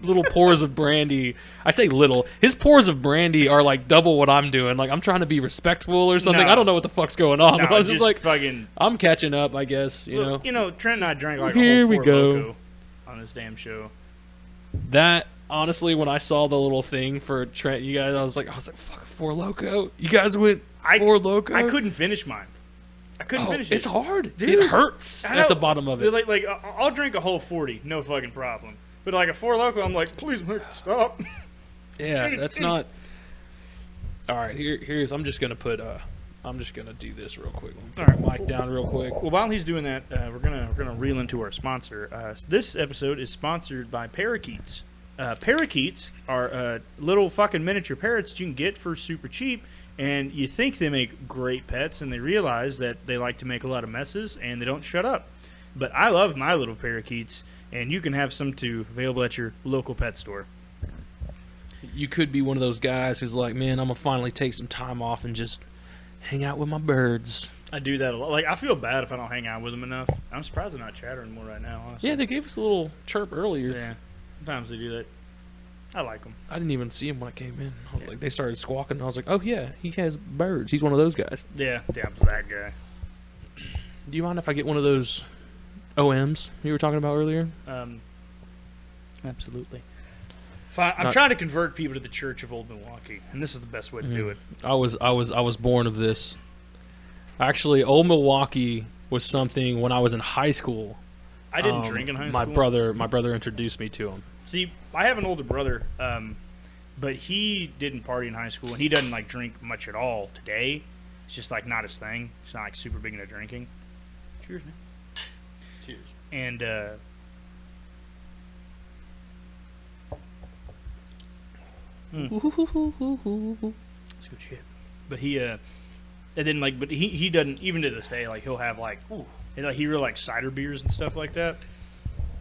little pours of brandy. I say little. His pours of brandy are like double what I'm doing. Like I'm trying to be respectful or something. No. I don't know what the fuck's going on. No, but I'm just like fucking. I'm catching up, I guess. You know, Trent and I drank like a whole Four Loko on this damn show. That. Honestly, when I saw the little thing for Trent, you guys, I was like, fuck, Four Loko. You guys went Four Loko. I couldn't finish mine. I couldn't finish it. It's hard. Dude, it hurts at the bottom of it. Like I'll drink a whole 40, no fucking problem. But like a 4 Loko, I'm like, please make it stop. Yeah, that's not. All right, here's. I'm just gonna do this real quick. Put my mic down real quick. Well, while he's doing that, we're gonna reel into our sponsor. So this episode is sponsored by parakeets. Parakeets are little fucking miniature parrots that you can get for super cheap, and you think they make great pets, and they realize that they like to make a lot of messes, and they don't shut up. But I love my little parakeets, and you can have some too, available at your local pet store. You could be one of those guys who's like, man, I'm gonna finally take some time off and just hang out with my birds. I do that a lot. Like, I feel bad if I don't hang out with them enough. I'm surprised they're not chattering more right now, honestly. Yeah, they gave us a little chirp earlier. Yeah, sometimes they do that. I like them. I didn't even see them when I came in. I was like, they started squawking, and I was like, oh yeah, he has birds. He's one of those guys. Yeah, I'm that guy. Do you mind if I get one of those OMs you were talking about earlier? Absolutely. I'm trying to convert people to the Church of Old Milwaukee, and this is the best way to do it. I was born of this. Actually, Old Milwaukee was something when I was in high school. I didn't drink in high school. My brother introduced me to him. See, I have an older brother, but he didn't party in high school, and he doesn't like drink much at all today. It's just like not his thing. He's not like super big into drinking. Cheers, man. Cheers. And That's good shit. But he and then like, but he doesn't, even to this day, like he'll have like, he really likes cider beers and stuff like that.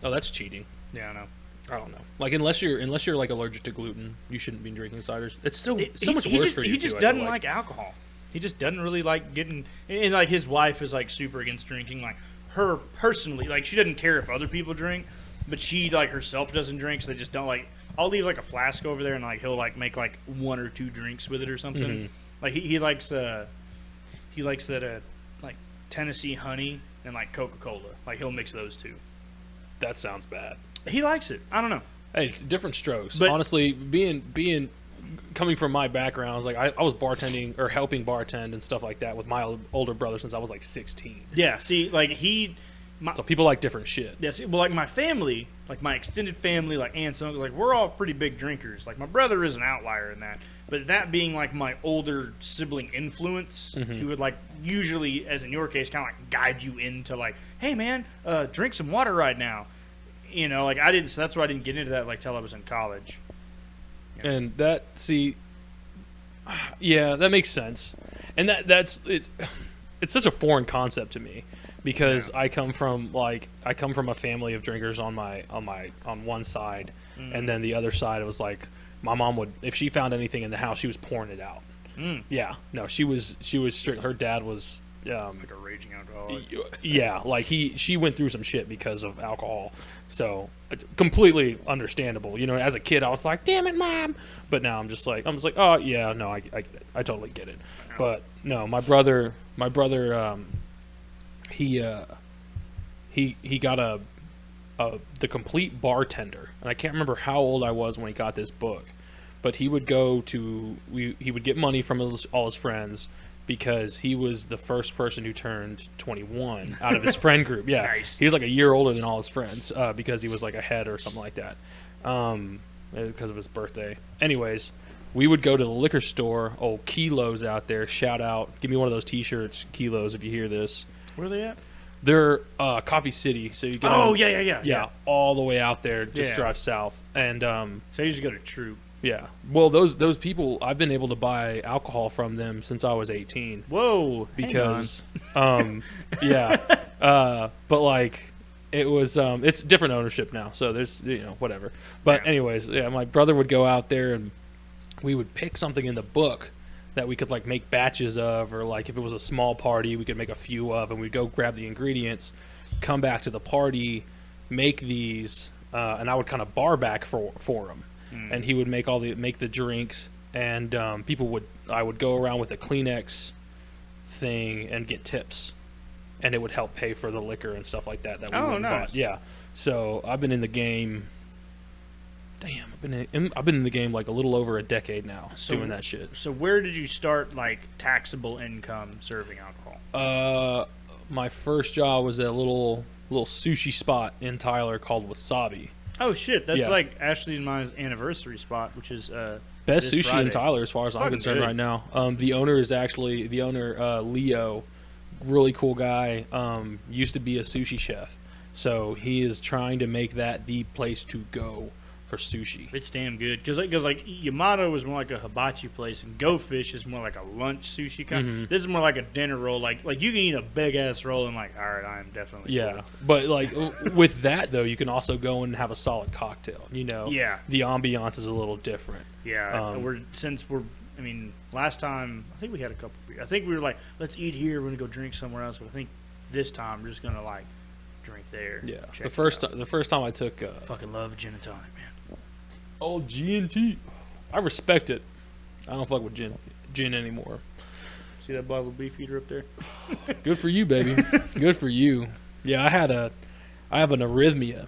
Oh, that's cheating. Yeah, I know. I don't know. Like unless you're like allergic to gluten, you shouldn't be drinking ciders. It's so much worse for you. He just doesn't like alcohol. He just doesn't really like getting. And like his wife is like super against drinking. Like her personally, like she doesn't care if other people drink, but she like herself doesn't drink. So they just don't like. I'll leave like a flask over there, and like he'll like make like 1 or 2 drinks with it or something. Mm-hmm. Like he likes that like Tennessee honey and like Coca-Cola. Like he'll mix those two. That sounds bad. He likes it. I don't know. Hey, it's different strokes. But honestly, coming from my background, I was like I was bartending or helping bartend and stuff like that with my older brother since I was like 16. Yeah. See, like so people like different shit. Yeah. See, well, like my family, like my extended family, like aunts and uncles, like we're all pretty big drinkers. Like my brother is an outlier in that, but that being like my older sibling influence, he would like usually, as in your case, kind of like guide you into like, hey man, drink some water right now. You know, like I didn't. So that's why I didn't get into that like till I was in college. You know? And that, yeah, that makes sense. And that's it's such a foreign concept to me because I come from a family of drinkers on one side, and then the other side it was like my mom would, if she found anything in the house, she was pouring it out. Yeah, no, she was strict. Her dad was like a raging alcoholic. Yeah, like she went through some shit because of alcohol. So it's completely understandable. You know, as a kid, I was like, "Damn it, mom!" But now I'm just like, "Oh yeah, no, I get it. I totally get it." But no, my brother, he got the Complete Bartender, and I can't remember how old I was when he got this book, but he would he would get money from all his friends. Because he was the first person who turned 21 out of his friend group. Yeah, nice. He was like a year older than all his friends because he was like ahead or something like that because of his birthday. Anyways, we would go to the liquor store. Oh, Kilos out there. Shout out. Give me one of those T-shirts, Kilos, if you hear this. Where are they at? They're Coffee City. So you go. Yeah, all the way out there. Just drive south. And so you just go to Troop. Yeah. Well, those people, I've been able to buy alcohol from them since I was 18. Whoa. Because, yeah. But like, it was, it's different ownership now. So there's, whatever. But anyways, yeah, my brother would go out there and we would pick something in the book that we could like make batches of, or like if it was a small party, we could make a few of, and we'd go grab the ingredients, come back to the party, make these, and I would kind of bar back for them. And he would make the drinks, and I would go around with a Kleenex thing and get tips, and it would help pay for the liquor and stuff like that we nice. Bought. Yeah. So I've been in the game damn, I've been in the game like a little over a decade now, doing that shit. So where did you start like taxable income serving alcohol? My first job was at a little sushi spot in Tyler called Wasabi. Oh shit, that's like Ashley and my anniversary spot, which is best sushi Friday. in Tyler as far as I'm concerned right now. The owner is actually Leo, really cool guy. Used to be a sushi chef, so he is trying to make that the place to go for sushi. It's damn good because like Yamato was more like a hibachi place, and Go Fish is more like a lunch sushi kind. Mm-hmm. This is more like a dinner roll. Like you can eat a big ass roll and like, all right, I am definitely full. But like with that though, you can also go and have a solid cocktail. You know, the ambiance is a little different. Yeah, last time I think we had a couple beers. I think we were like, let's eat here. We're gonna go drink somewhere else. But I think this time we're just gonna like drink there. Yeah, the first time I took fucking love gin and tonic, man. Old G&T. I respect it. I don't fuck with gin anymore. See that bottle of Beefeater up there? Good for you, baby. Good for you. Yeah, I have an arrhythmia,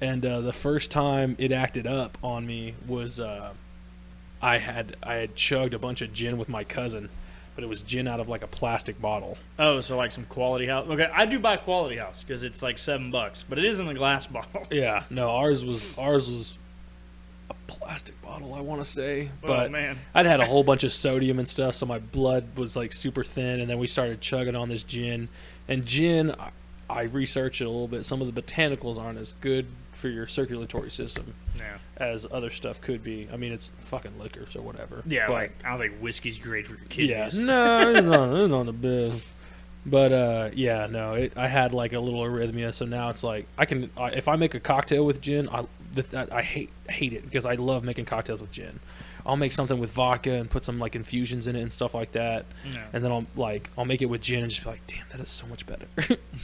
and the first time it acted up on me was I had chugged a bunch of gin with my cousin, but it was gin out of like a plastic bottle. Oh, so like some Quality House. Okay, I do buy Quality House because it's like $7, but it is in a glass bottle. Yeah, no, ours was a plastic bottle, I want to say, but man. I'd had a whole bunch of sodium and stuff, so my blood was like super thin, and then we started chugging on this gin. And gin, I researched it a little bit. Some of the botanicals aren't as good for your circulatory system as other stuff could be. I mean, it's fucking liquor, so whatever. Yeah, but, like I don't think whiskey's great for your kidneys. Yeah, no, it's not the best. But I had like a little arrhythmia, so now it's like if I make a cocktail with gin, I hate it because I love making cocktails with gin. I'll make something with vodka and put some like infusions in it and stuff like that, and then I'll make it with gin and just be like, damn, that is so much better.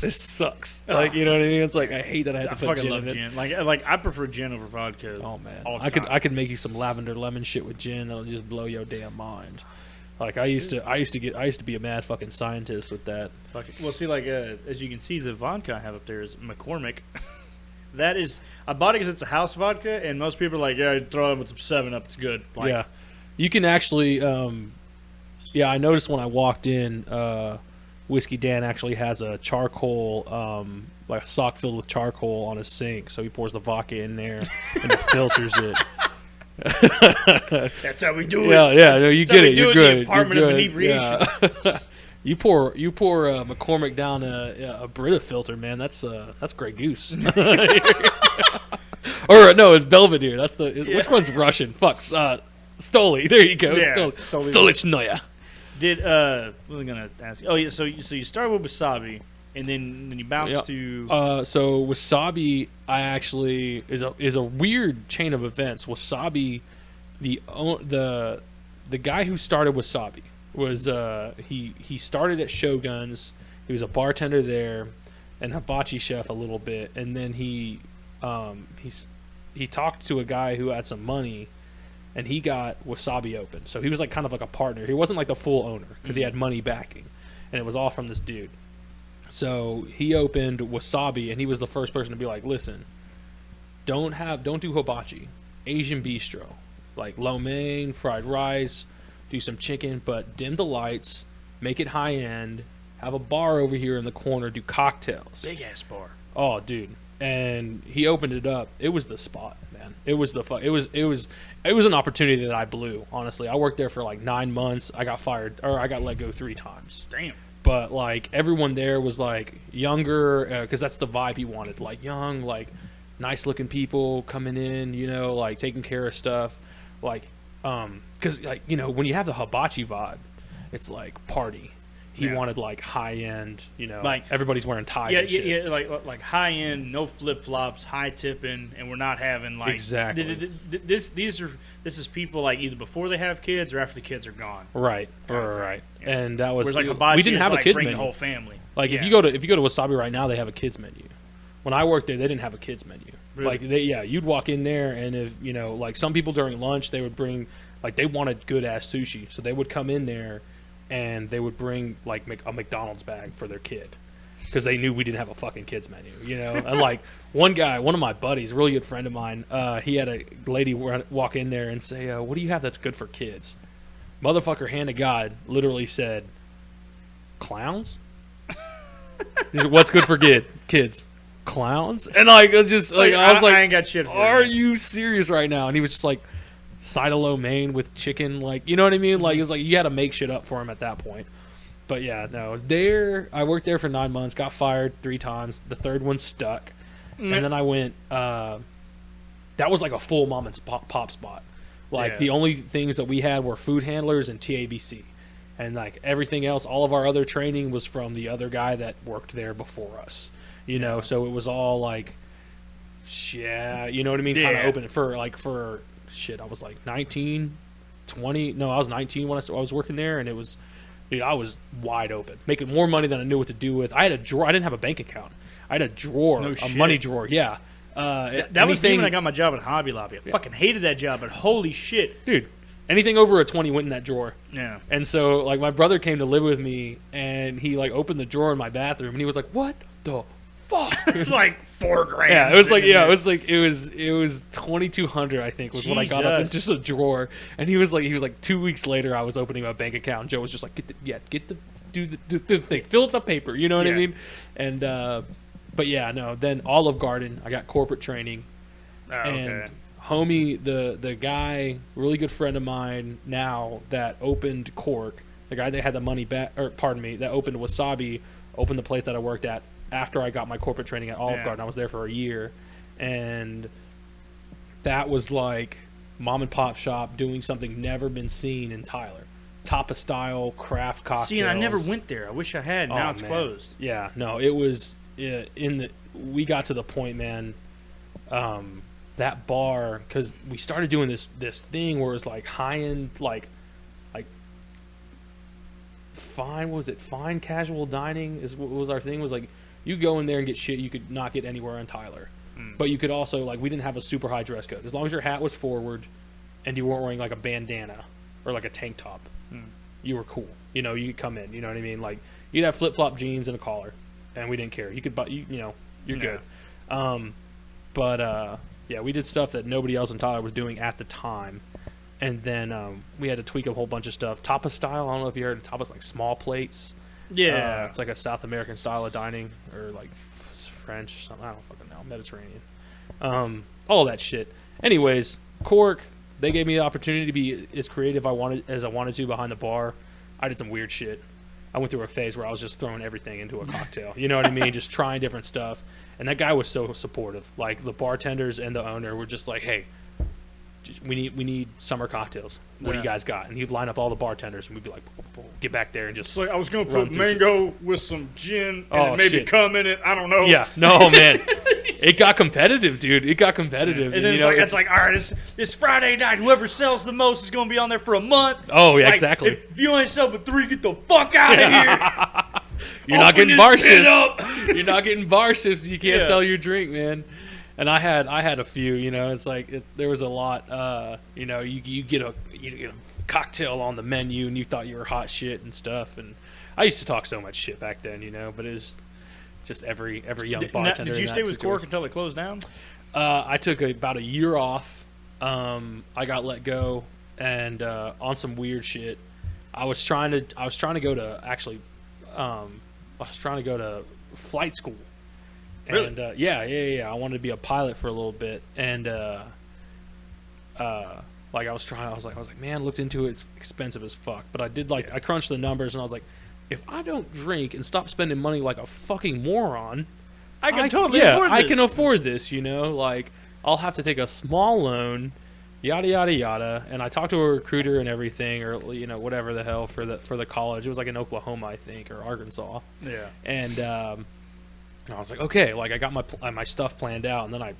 This sucks. Like, you know what I mean? It's like I hate that I have to put gin in it. Gin. Like I prefer gin over vodka. Oh man, I could make you some lavender lemon shit with gin that'll just blow your damn mind. Like I used to be a mad fucking scientist with that. Well, see, like as you can see, the vodka I have up there is McCormick. That is, I bought it because it's a house vodka, and most people are like, yeah, throw it with some 7-Up, it's good. Like, yeah, you can actually. I noticed when I walked in, Whisky Dan actually has a charcoal, like a sock filled with charcoal on his sink. So he pours the vodka in there and filters it. That's how we do it. Yeah, no, you get it. You're good. The Department of Inebriation. Yeah. You pour McCormick down a Brita filter, man. That's Grey Goose. Or no, it's Belvedere. Which one's Russian? Fuck, Stoli. There you go. Yeah, Stolichnoya. What was I gonna ask you? Oh yeah, so you started with Wasabi, and then you bounced to. So Wasabi, I actually is a weird chain of events. Wasabi, the guy who started Wasabi was he started at Shogun's. He was a bartender there and hibachi chef a little bit, and then he talked to a guy who had some money, and he got Wasabi open. So he was like kind of like a partner. He wasn't like the full owner because he had money backing, and it was all from this dude. So he opened Wasabi, and he was the first person to be like, listen, don't do hibachi, Asian bistro, like lo mein, fried rice, do some chicken, but dim the lights, make it high end, have a bar over here in the corner, do cocktails. Big ass bar. Oh, dude. And he opened it up. It was the spot, man. It was an opportunity that I blew, honestly. I worked there for like 9 months. I got let go 3 times. Damn. But like everyone there was like younger, because that's the vibe he wanted. Like young, like nice looking people coming in, you know, like taking care of stuff. Like, because like, you know, when you have the hibachi vibe, it's like party. He wanted like high end, you know, like everybody's wearing ties. And shit. Yeah, like high end, no flip flops, high tipping, and we're not having like exactly. This is people like either before they have kids or after the kids are gone. Right. Yeah. And that was like we didn't have a kids menu. The whole family. Like if you go to Wasabi right now, they have a kids menu. When I worked there, they didn't have a kids menu. Really? Like you'd walk in there, and if you know, like some people during lunch, they would bring like they wanted good ass sushi, so they would come in there. And they would bring like a McDonald's bag for their kid, because they knew we didn't have a fucking kids menu, you know. And like one of my buddies, a really good friend of mine, he had a lady walk in there and say, "What do you have that's good for kids?" Motherfucker, hand to God, literally said, "Clowns." He's like, "What's good for kids? Clowns?" And like, it was just like I was like, "I ain't got shit for you." Are you serious right now? And he was just like, side of lo mein with chicken, like, you know what I mean? Like, it was like you had to make shit up for him at that point. But yeah, no, I worked there for 9 months, got fired 3 times. The third one stuck. And then I went, that was like a full mom and pop spot. Like, the only things that we had were food handlers and TABC. And like everything else, all of our other training was from the other guy that worked there before us, you know? So it was all like, yeah, you know what I mean? Kind of open for shit. I was like 19, 20. No, I was 19 when I was working there, and it was, dude, I was wide open, making more money than I knew what to do with. I had a drawer. I didn't have a bank account. I had a drawer, money drawer. Yeah. That was me when I got my job at Hobby Lobby. I fucking hated that job, but holy shit. Dude, anything over a 20 went in that drawer. Yeah. And so, like, my brother came to live with me, and he, like, opened the drawer in my bathroom, and he was like, "What the fuck?" It was like $4,000. Yeah, it was like, it was 2,200, I think, was what I got up in just a drawer. And he was like 2 weeks later, I was opening my bank account, and Joe was just like, do the thing, fill it up paper, you know what I mean? And but yeah, no, then Olive Garden, I got corporate training. And homie, the guy, really good friend of mine now that opened Cork, the guy that had the money back, or pardon me, that opened Wasabi, opened the place that I worked at after I got my corporate training at Olive Garden. I was there for a year, and that was like mom and pop shop doing something never been seen in Tyler. Tapa style craft cocktails. See, and I never went there. I wish I had. Now it's closed. Yeah, no, it was we got to the point, man. That bar, because we started doing this thing where it was like high end, like fine casual dining is what was our thing. Was like you go in there and get shit you could not get anywhere in Tyler. But you could also, like, we didn't have a super high dress code. As long as your hat was forward and you weren't wearing like a bandana or like a tank top, you were cool. You know, you could come in, you know what I mean? Like, you'd have flip-flop jeans and a collar, and we didn't care. You could buy, you know, you're good. Yeah, we did stuff that nobody else in Tyler was doing at the time. And then we had to tweak a whole bunch of stuff. Tapa style, I don't know if you heard of tapas, like small plates. Yeah. It's like a South American style of dining, or like French or something. I don't fucking know. Mediterranean. All that shit. Anyways, Cork, they gave me the opportunity to be as creative as I wanted to behind the bar. I did some weird shit. I went through a phase where I was just throwing everything into a cocktail. You know what I mean? Just trying different stuff. And that guy was so supportive. Like, the bartenders and the owner were just like, "Hey, we need summer cocktails. What do you guys got?" And he'd line up all the bartenders, and we'd be like, "Get back there and just." It's like, I was gonna put mango with some gin and maybe cum in it. I don't know. Yeah, no, man, it got competitive, dude. It got competitive. And then it's like, all right, it's Friday night. Whoever sells the most is gonna be on there for a month. Oh yeah, like, exactly. If you only sell but 3, get the fuck out of here. You're not getting bar shifts. You're not getting bar shifts. You can't sell your drink, man. And I had a few, you know. It's like there was a lot. You know, you get a cocktail on the menu, and you thought you were hot shit and stuff. And I used to talk so much shit back then, you know. But it was just every young bartender. Did you stay with Cork until it closed down? I took about a year off. I got let go, and on some weird shit. I was trying to go to actually. I was trying to go to flight school. Really? And yeah. I wanted to be a pilot for a little bit, and like I was like, man, looked into it. It's expensive as fuck. But I did I crunched the numbers, and I was like, if I don't drink and stop spending money like a fucking moron, I can totally afford this. I can afford this. You know, like I'll have to take a small loan, yada yada yada. And I talked to a recruiter and everything, or you know, whatever the hell for the college. It was like in Oklahoma, I think, or Arkansas. Yeah. And I was like, okay, like I got my stuff planned out, and then I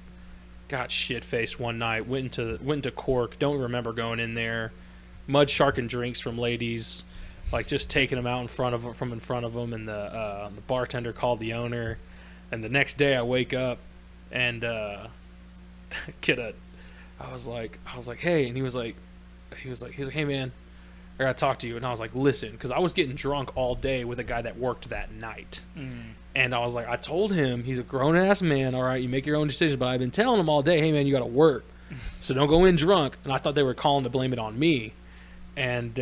got shit faced one night. Went into Cork. Don't remember going in there. Mudshark and drinks from ladies, like just taking them out in front of them. And the bartender called the owner. And the next day I wake up and I was like, hey, and he was like, hey man, I got to talk to you. And I was like, listen, because I was getting drunk all day with a guy that worked that night. And I was like, I told him, he's a grown-ass man, all right, you make your own decisions, but I've been telling him all day, hey, man, you got to work. So don't go in drunk. And I thought they were calling to blame it on me. And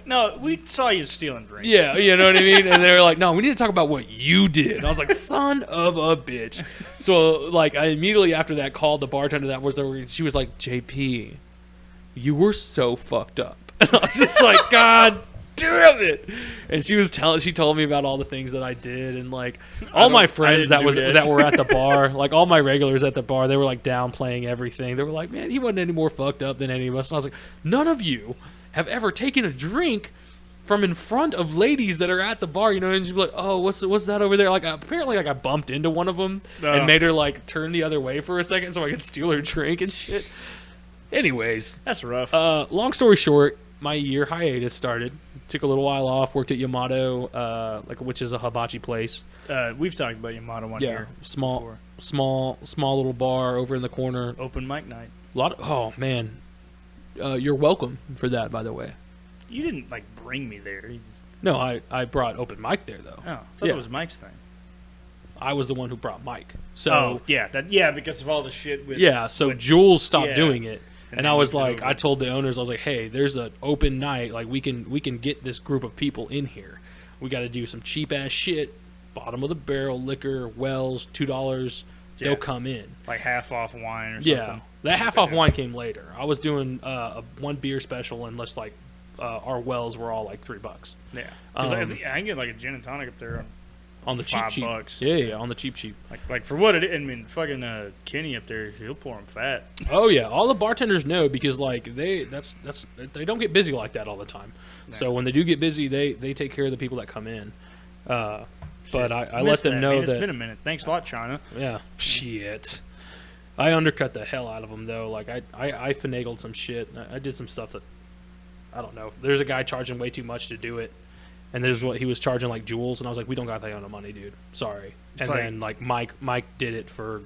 no, we saw you stealing drinks. Yeah, you know what I mean? And they were like, no, we need to talk about what you did. And I was like, son of a bitch. So, like, I immediately after that called the bartender that was there. She was like, JP, you were so fucked up. And I was just like, God damn it. And she told me about all the things that I did. And, like, all my friends that were at the bar, like, all my regulars at the bar, they were, like, downplaying everything. They were like, man, he wasn't any more fucked up than any of us. And I was like, none of you have ever taken a drink from in front of ladies that are at the bar, you know, and she'd be like, oh, what's that over there? Like, apparently, like, I bumped into one of them and made her, like, turn the other way for a second so I could steal her drink and shit. Anyways. That's rough. Long story short, my year hiatus started. Took a little while off, worked at Yamato, which is a hibachi place. We've talked about Yamato one year. Small little bar over in the corner. Open mic night. Oh, man. You're welcome for that, by the way. You didn't, like, bring me there. No, I brought open mic there, though. Oh, I thought it was Mike's thing. I was the one who brought Mike. So, because of all the shit with... Yeah, so Jules stopped doing it. And I was like, I told the owners, I was like, hey, there's an open night. Like, we can get this group of people in here. We got to do some cheap-ass shit. Bottom of the barrel liquor, Wells, $2. Yeah. They'll come in. Like half off wine or something. Yeah. That half off wine came later. I was doing a one beer special, and our wells were all like $3. Yeah, I can get like a gin and tonic up there on the cheap. $5. Yeah, on the cheap. Like for what it is. I mean, fucking Kenny up there, he'll pour them fat. Oh yeah, all the bartenders know because like they don't get busy like that all the time. No. So when they do get busy, they take care of the people that come in. But I let them know that it's been a minute. Thanks a lot, China. Yeah, shit. I undercut the hell out of them, though. Like, I finagled some shit. I did some stuff that, I don't know. There's a guy charging way too much to do it. And there's what he was charging, like, Jules. And I was like, we don't got that kind of money, dude. Sorry. And then, like, Mike did it for...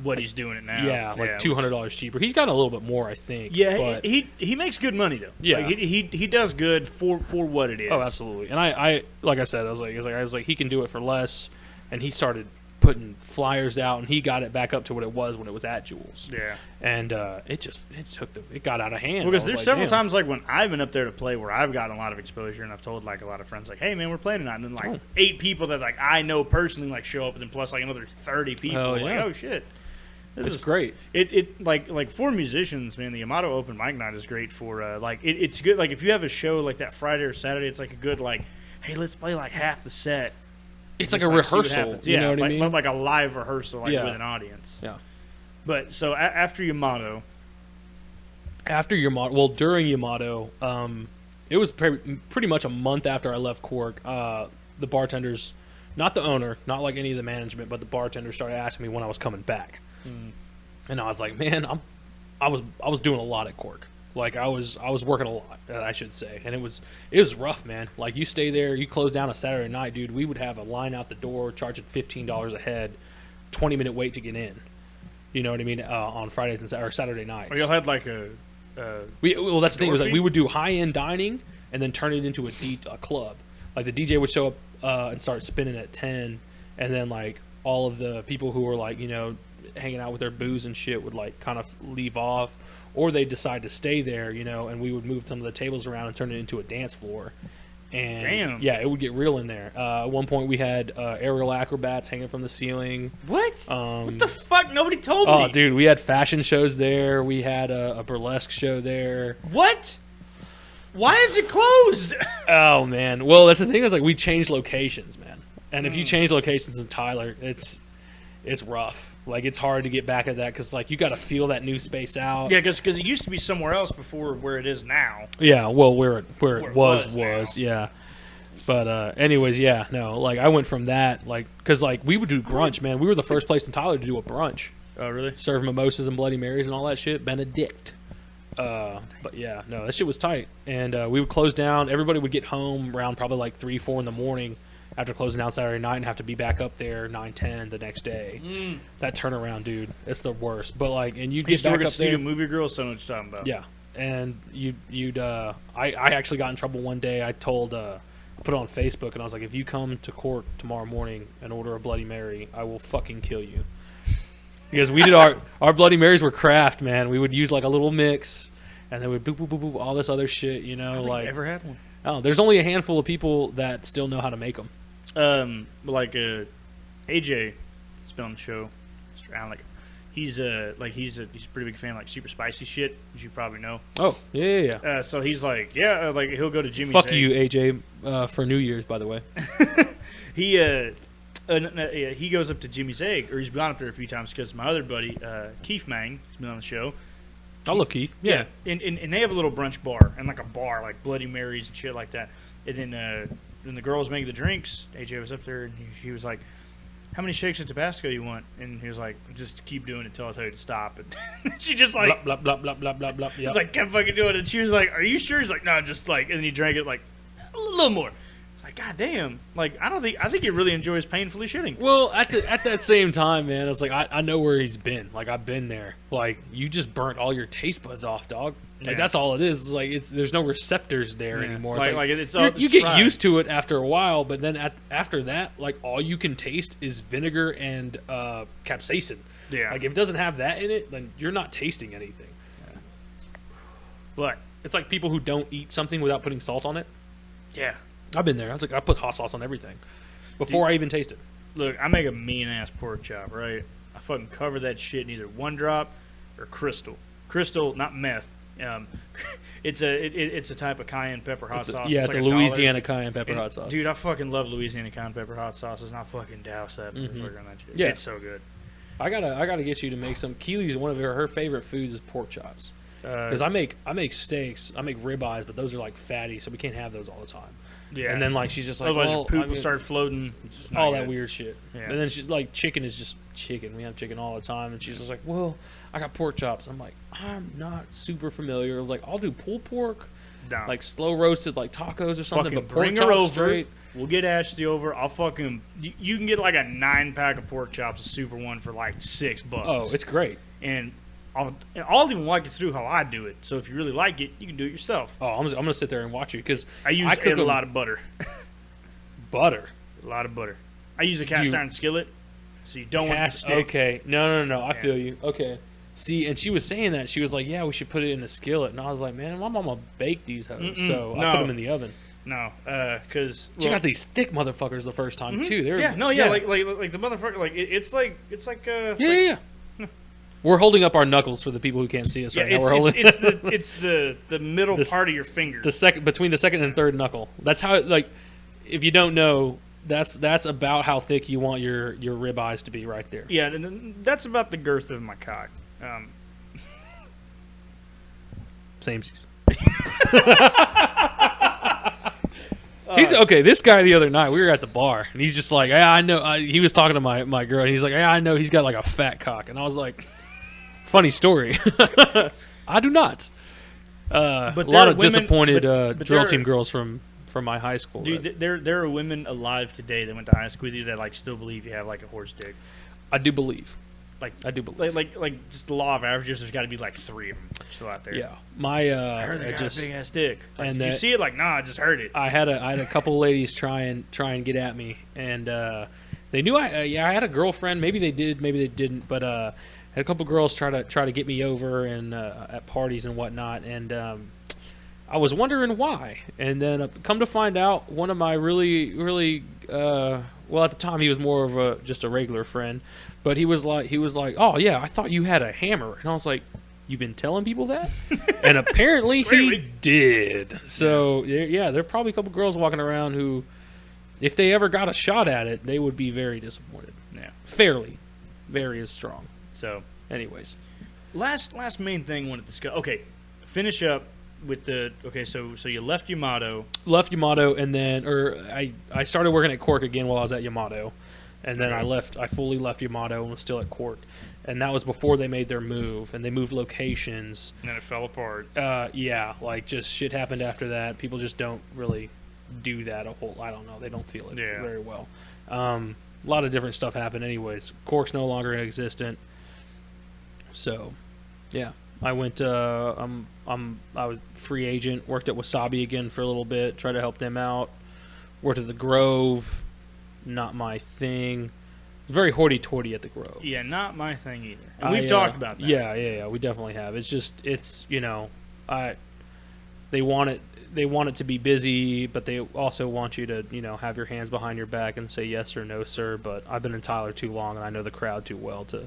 What he's doing it now. Yeah, like $200 cheaper. He's got a little bit more, I think. Yeah, but he makes good money, though. Yeah. Like, he does good for what it is. Oh, absolutely. And I like I said, I was like, he can do it for less. And he started putting flyers out, and he got it back up to what it was when it was at Jules. Yeah, and it got out of hand. Because there's several times like when I've been up there to play where I've gotten a lot of exposure, and I've told like a lot of friends like, "Hey man, we're playing tonight," and then like 8 people that like I know personally like show up, and then plus like another 30 people. Oh, yeah. Like, oh shit, it's great. It like for musicians, man, the Yamato open mic night is great for it's good. Like if you have a show like that Friday or Saturday, it's like a good like, hey, let's play like half the set. It's like a rehearsal, you know what I mean? Like a live rehearsal, like with an audience. Yeah. But so after Yamato, during Yamato, it was pretty much a month after I left Cork. The bartenders, not the owner, not like any of the management, but the bartenders started asking me when I was coming back, and I was like, man, I was doing a lot at Cork. Like I was working a lot, I should say, and it was rough, man. Like you stay there, you close down a Saturday night, dude. We would have a line out the door, charging $15 a head, 20-minute wait to get in. You know what I mean? On Fridays or Saturday nights. Or you'll have like a that's the thing. Was like we would do high-end dining and then turn it into a club. Like the DJ would show up and start spinning at 10, and then like all of the people who were like hanging out with their booze and shit would like kind of leave off. Or they'd decide to stay there, and we would move some of the tables around and turn it into a dance floor. And damn. Yeah, it would get real in there. At one point, we had aerial acrobats hanging from the ceiling. What? What the fuck? Nobody told me. Oh, dude, we had fashion shows there. We had a burlesque show there. What? Why is it closed? Oh, man. Well, that's the thing is, like, we changed locations, man. And if you change locations in Tyler, it's rough. Like, it's hard to get back at that because, like, you got to feel that new space out. Yeah, because it used to be somewhere else before where it is now. Yeah, well, where it was, yeah. But anyways, yeah, no. Like, I went from that, like, because, like, we would do brunch, man. We were the first place in Tyler to do a brunch. Oh, really? Serve mimosas and Bloody Marys and all that shit. Benedict. But, yeah, no, that shit was tight. And we would close down. Everybody would get home around probably, like, 3, 4 in the morning. After closing down Saturday night and have to be back up there 9, 10 the next day. That turnaround, dude, it's the worst. But like, and you get back up there. Movie Girl, so much talking about. Yeah, and I actually got in trouble one day. I put it on Facebook, and I was like, if you come to Cork tomorrow morning and order a Bloody Mary, I will fucking kill you. Because we did our Bloody Marys were craft, man. We would use like a little mix, and then we'd boop boop boop boop all this other shit, you know. I don't think like I've ever had one. Oh, there's only a handful of people that still know how to make them. Like AJ, has been on the show, Mr. Alec. He's a pretty big fan of like super spicy shit, as you probably know. Oh yeah. So he's like, like he'll go to Jimmy's. Fuck Egg. you, AJ, for New Year's, by the way. He goes up to Jimmy's Egg, or he's gone up there a few times because my other buddy, Keith Mang, has been on the show. I love Keith. Yeah. And they have a little brunch bar, and like a bar, like Bloody Marys and shit like that. And then when the girl was making the drinks, AJ was up there, and he was like, how many shakes of Tabasco you want? And he was like, just keep doing it until I tell you to stop. And she just like, blah, blah, blah, blah, blah, blah. Yep. He's like, kept fucking doing it. And she was like, are you sure? He's like, no, just like, and then he drank it like a little more. It's like, God damn. Like, I think he really enjoys painfully shitting. Well, at that same time, man, it's like, I know where he's been. Like, I've been there. Like, you just burnt all your taste buds off, dog. Like, that's all it is. It's like, there's no receptors there anymore. You get fried. Used to it after a while, but then after that, like, all you can taste is vinegar and capsaicin. Yeah. Like, if it doesn't have that in it, then you're not tasting anything. Yeah. But it's like people who don't eat something without putting salt on it. Yeah. I've been there. I was like, I put hot sauce on everything before I even taste it. Look, I make a mean-ass pork chop, right? I fucking cover that shit in either One Drop or Crystal. Crystal, not meth. It's a type of cayenne pepper hot sauce. Yeah, it's like a Louisiana cayenne pepper hot sauce. Dude, I fucking love Louisiana cayenne pepper hot sauces, and I fucking douse that burger on that shit. Yeah. It's so good. I gotta get you to make some. Keely's one of her favorite foods is pork chops. Because I make steaks, I make ribeyes, but those are like fatty, so we can't have those all the time. Yeah. And then like she's just like, otherwise well, your poop will start floating. All that weird shit. Yeah. And then she's like, chicken is just chicken. We have chicken all the time, and she's just like, well, I got pork chops. I'm like, I'm not super familiar. I was like, I'll do pulled pork, like slow roasted, like tacos or something. Fucking but pork bring chops her over. straight. We'll get Ashley over. I'll fucking. You can get like a 9-pack of pork chops, a super one, for like $6. Oh, it's great. And I'll even walk you through how I do it. So if you really like it, you can do it yourself. Oh, I'm gonna sit there and watch you because I cook a lot of butter. Butter. A lot of butter. I use a cast iron skillet, so you don't want it to stick. Okay. No. I feel you. Okay. See, and she was saying that. She was like, yeah, we should put it in a skillet. And I was like, man, my mama baked these hoes. So I put them in the oven. No, because... she got these thick motherfuckers the first time, too. Like the motherfucker, like, it's like... Yeah. We're holding up our knuckles for the people who can't see us right now. It's the middle part of your finger. Between the second and third knuckle. That's how, like, if you don't know, that's about how thick you want your ribeyes to be right there. Yeah, and that's about the girth of my cock. Samesies. He's okay. This guy the other night, we were at the bar, and he's just like, "Yeah, I know." He was talking to my girl, and he's like, "Yeah, I know." He's got like a fat cock, and I was like, "Funny story." I do not. But a lot of disappointed drill team girls from my high school. Dude, there are women alive today that went to high school with you that like still believe you have like a horse dick. I do believe. I do believe. Like just the law of averages, there's got to be like 3 of them still out there. Yeah, I heard they got a big ass dick. Like, did you see it? Like, nah, I just heard it. I had a couple ladies try and get at me, and they knew I had a girlfriend. Maybe they did, maybe they didn't. But I had a couple girls try to get me over and at parties and whatnot, and I was wondering why. And then come to find out, one of my really well, at the time he was more of just a regular friend. But he was like, oh yeah, I thought you had a hammer, and I was like, you've been telling people that? And apparently he did. So yeah, there are probably a couple girls walking around who, if they ever got a shot at it, they would be very disappointed. Yeah, very is strong. So, anyways, last main thing I wanted to discuss. Okay, finish up with the So you left Yamato. And then I started working at Cork again while I was at Yamato. And then I fully left Yamato and was still at Cork. And that was before they made their move. And they moved locations. And then it fell apart. Yeah, like just shit happened after that. People just don't really do that I don't know. They don't feel it very well. A lot of different stuff happened anyways. Cork's no longer existent. So, yeah. I went. I was free agent. Worked at Wasabi again for a little bit. Tried to help them out. Worked at the Grove. Not my thing. Very hoity-toity at the Grove. Yeah, not my thing either. And we've talked about that. Yeah. We definitely have. It's just, they want it to be busy, but they also want you to, have your hands behind your back and say yes or no, sir. But I've been in Tyler too long, and I know the crowd too well to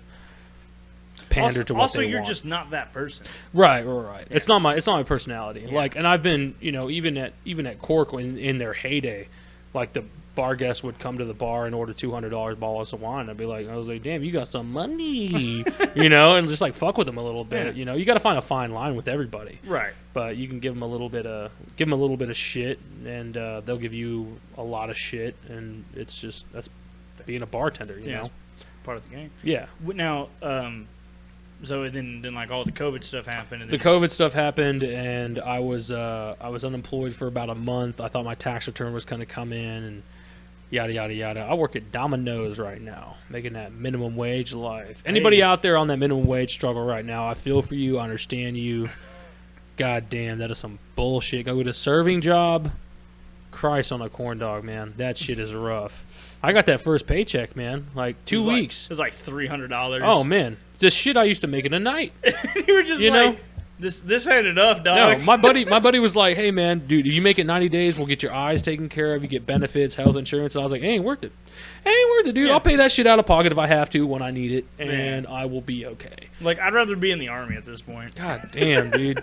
pander to what they want. Also, you're just not that person. Right. Yeah. It's not my personality. Yeah. And I've been, even at Cork in their heyday, like the bar guests would come to the bar and order $200 bottles of wine. I'd be like, damn, you got some money, and just like fuck with them a little bit. Yeah. You got to find a fine line with everybody, right? But you can give them a little bit of shit, and they'll give you a lot of shit, and that's being a bartender, you know, it's part of the game. Yeah. Now, so then like all the COVID stuff happened. And the COVID stuff happened, and I was unemployed for about a month. I thought my tax return was going to come in, and yada yada yada. I work at Domino's right now, making that minimum wage life. Anybody out there on that minimum wage struggle right now, I feel for you. I understand you. God damn, that is some bullshit. Go get a serving job. Christ on a corn dog, man. That shit is rough. I got that first paycheck, man. Like 2 weeks. It was like $300. Oh man, the shit I used to make in a night. You were just this ain't enough, dog. No, my buddy was like, hey man, dude, you make it 90 days, we'll get your eyes taken care of, you get benefits, health insurance. And I was like, ain't worth it. Dude. Yeah. I'll pay that shit out of pocket if I have to when I need it, and I will be okay. Like, I'd rather be in the Army at this point. God damn, dude.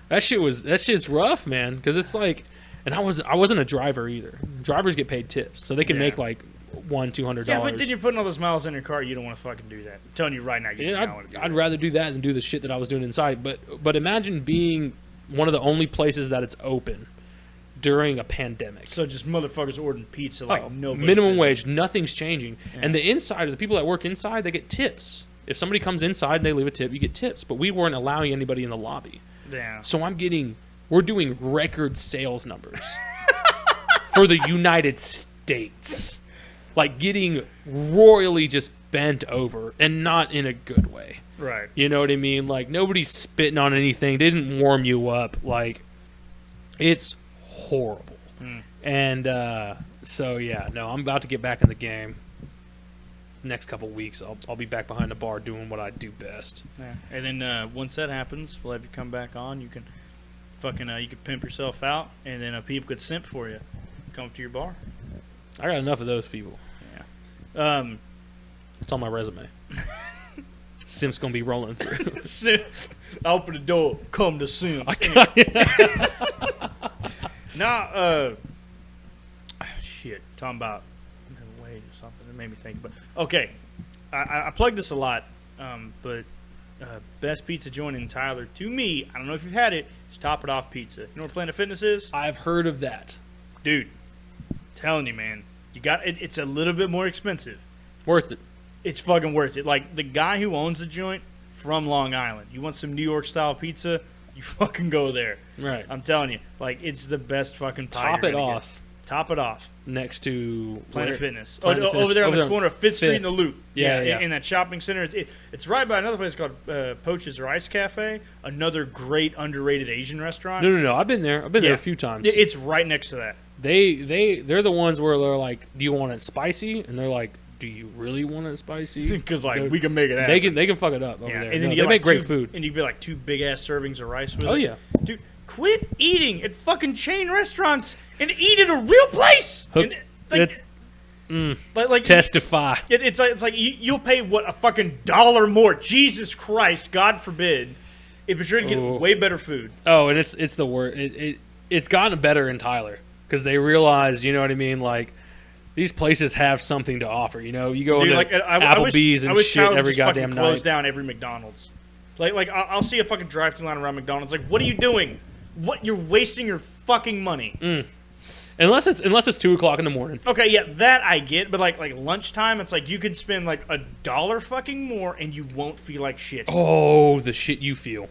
That shit's rough, man, because it's like, and I wasn't a driver either. Drivers get paid tips, so they can make like $200. Yeah, but then you're putting all those miles in your car. You don't want to fucking do that. I'm telling you right now. I'd rather do that than do the shit that I was doing inside. But imagine being one of the only places that it's open during a pandemic. So just motherfuckers ordering pizza like nobody. Minimum wage, nothing's changing. Yeah. And the inside, the people that work inside, they get tips. If somebody comes inside and they leave a tip, you get tips. But we weren't allowing anybody in the lobby. Yeah. So we're doing record sales numbers for the United States. Like getting royally just bent over, and not in a good way. Right. You know what I mean? Like nobody's spitting on anything. They didn't warm you up. Like it's horrible. And so yeah, no, I'm about to get back in the game. Next couple weeks, I'll be back behind the bar doing what I do best. Yeah. And then once that happens, we'll have you come back on. You can you can pimp yourself out, and then people could simp for you. Come to your bar. I got enough of those people. Yeah. It's on my resume. Sim's gonna be rolling through. Simps. Open the door. Come to Simps. Shit. Talking about wage or something. It made me think. But okay, I plug this a lot. But best pizza joint in Tyler, to me, I don't know if you've had it. It's Top It Off Pizza. You know where Planet Fitness is? I've heard of that, dude. Telling you, man. You got it. It's a little bit more expensive. Worth it. It's fucking worth it. Like, the guy who owns the joint from Long Island. You want some New York style pizza? You fucking go there. Right. I'm telling you. Like, it's the best fucking pie. Top it off. Top it off. Next to Planet Fitness. Over there on the corner of 5th Street in the Loop. Yeah. In that shopping center. It's right by another place called Poach's or Ice Cafe. Another great underrated Asian restaurant. No. I've been there. I've been there a few times. It's right next to that. They're the ones where they're like, do you want it spicy? And they're like, do you really want it spicy? Because we can make it happen. They can fuck it up over there. And then they make great food. And you get like 2 big ass servings of rice with it. Oh yeah, dude, quit eating at fucking chain restaurants and eat at a real place. Testify. It's like you'll pay what, a fucking $1 more? Jesus Christ, God forbid, if you're gonna get way better food. Oh, and it's the worst. It's gotten better in Tyler. Because they realize, you know what I mean, like these places have something to offer. You know, you go into Applebee's and shit every goddamn night. Close down every McDonald's. Like I'll see a fucking drive-thru line around McDonald's. Like, what are you doing? What, you're wasting your fucking money. Unless it's 2:00 in the morning. Okay, yeah, that I get. But like lunchtime, it's like you could spend like $1 fucking more and you won't feel like shit. Oh, the shit you feel.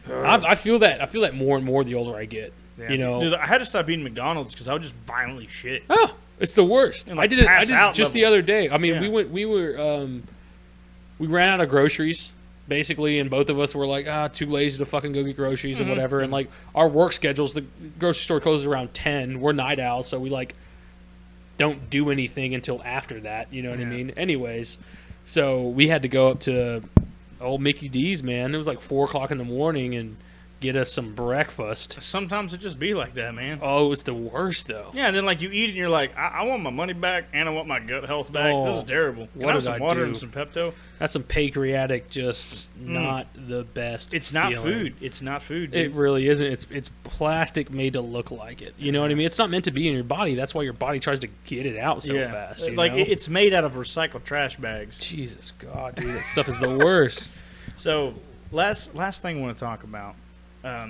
I feel that. I feel that more and more the older I get. Yeah, you know, dude, I had to stop eating McDonald's because I would just violently shit. Oh, it's the worst. And, I did it just the other day. I mean, we ran out of groceries basically, and both of us were like, too lazy to fucking go get groceries and whatever. And like our work schedules, the grocery store closes around 10. We're night owls, so we like don't do anything until after that. You know what I mean? Anyways, so we had to go up to old Mickey D's, man. It was like 4 o'clock in the morning and get us some breakfast. Sometimes it just be like that, man. Oh, it was the worst, though. Yeah, and then like you eat it and you're like, I want my money back and I want my gut health back. This is terrible. Can I have some water and some Pepto? That's some pancreatic, just not the best. It's not feeling. food. It's not food, dude. It really isn't. It's plastic made to look like it. You know what I mean? It's not meant to be in your body. That's why your body tries to get it out so fast. You like know? It's made out of recycled trash bags. Jesus God, dude, that stuff is the worst. So last thing I want to talk about.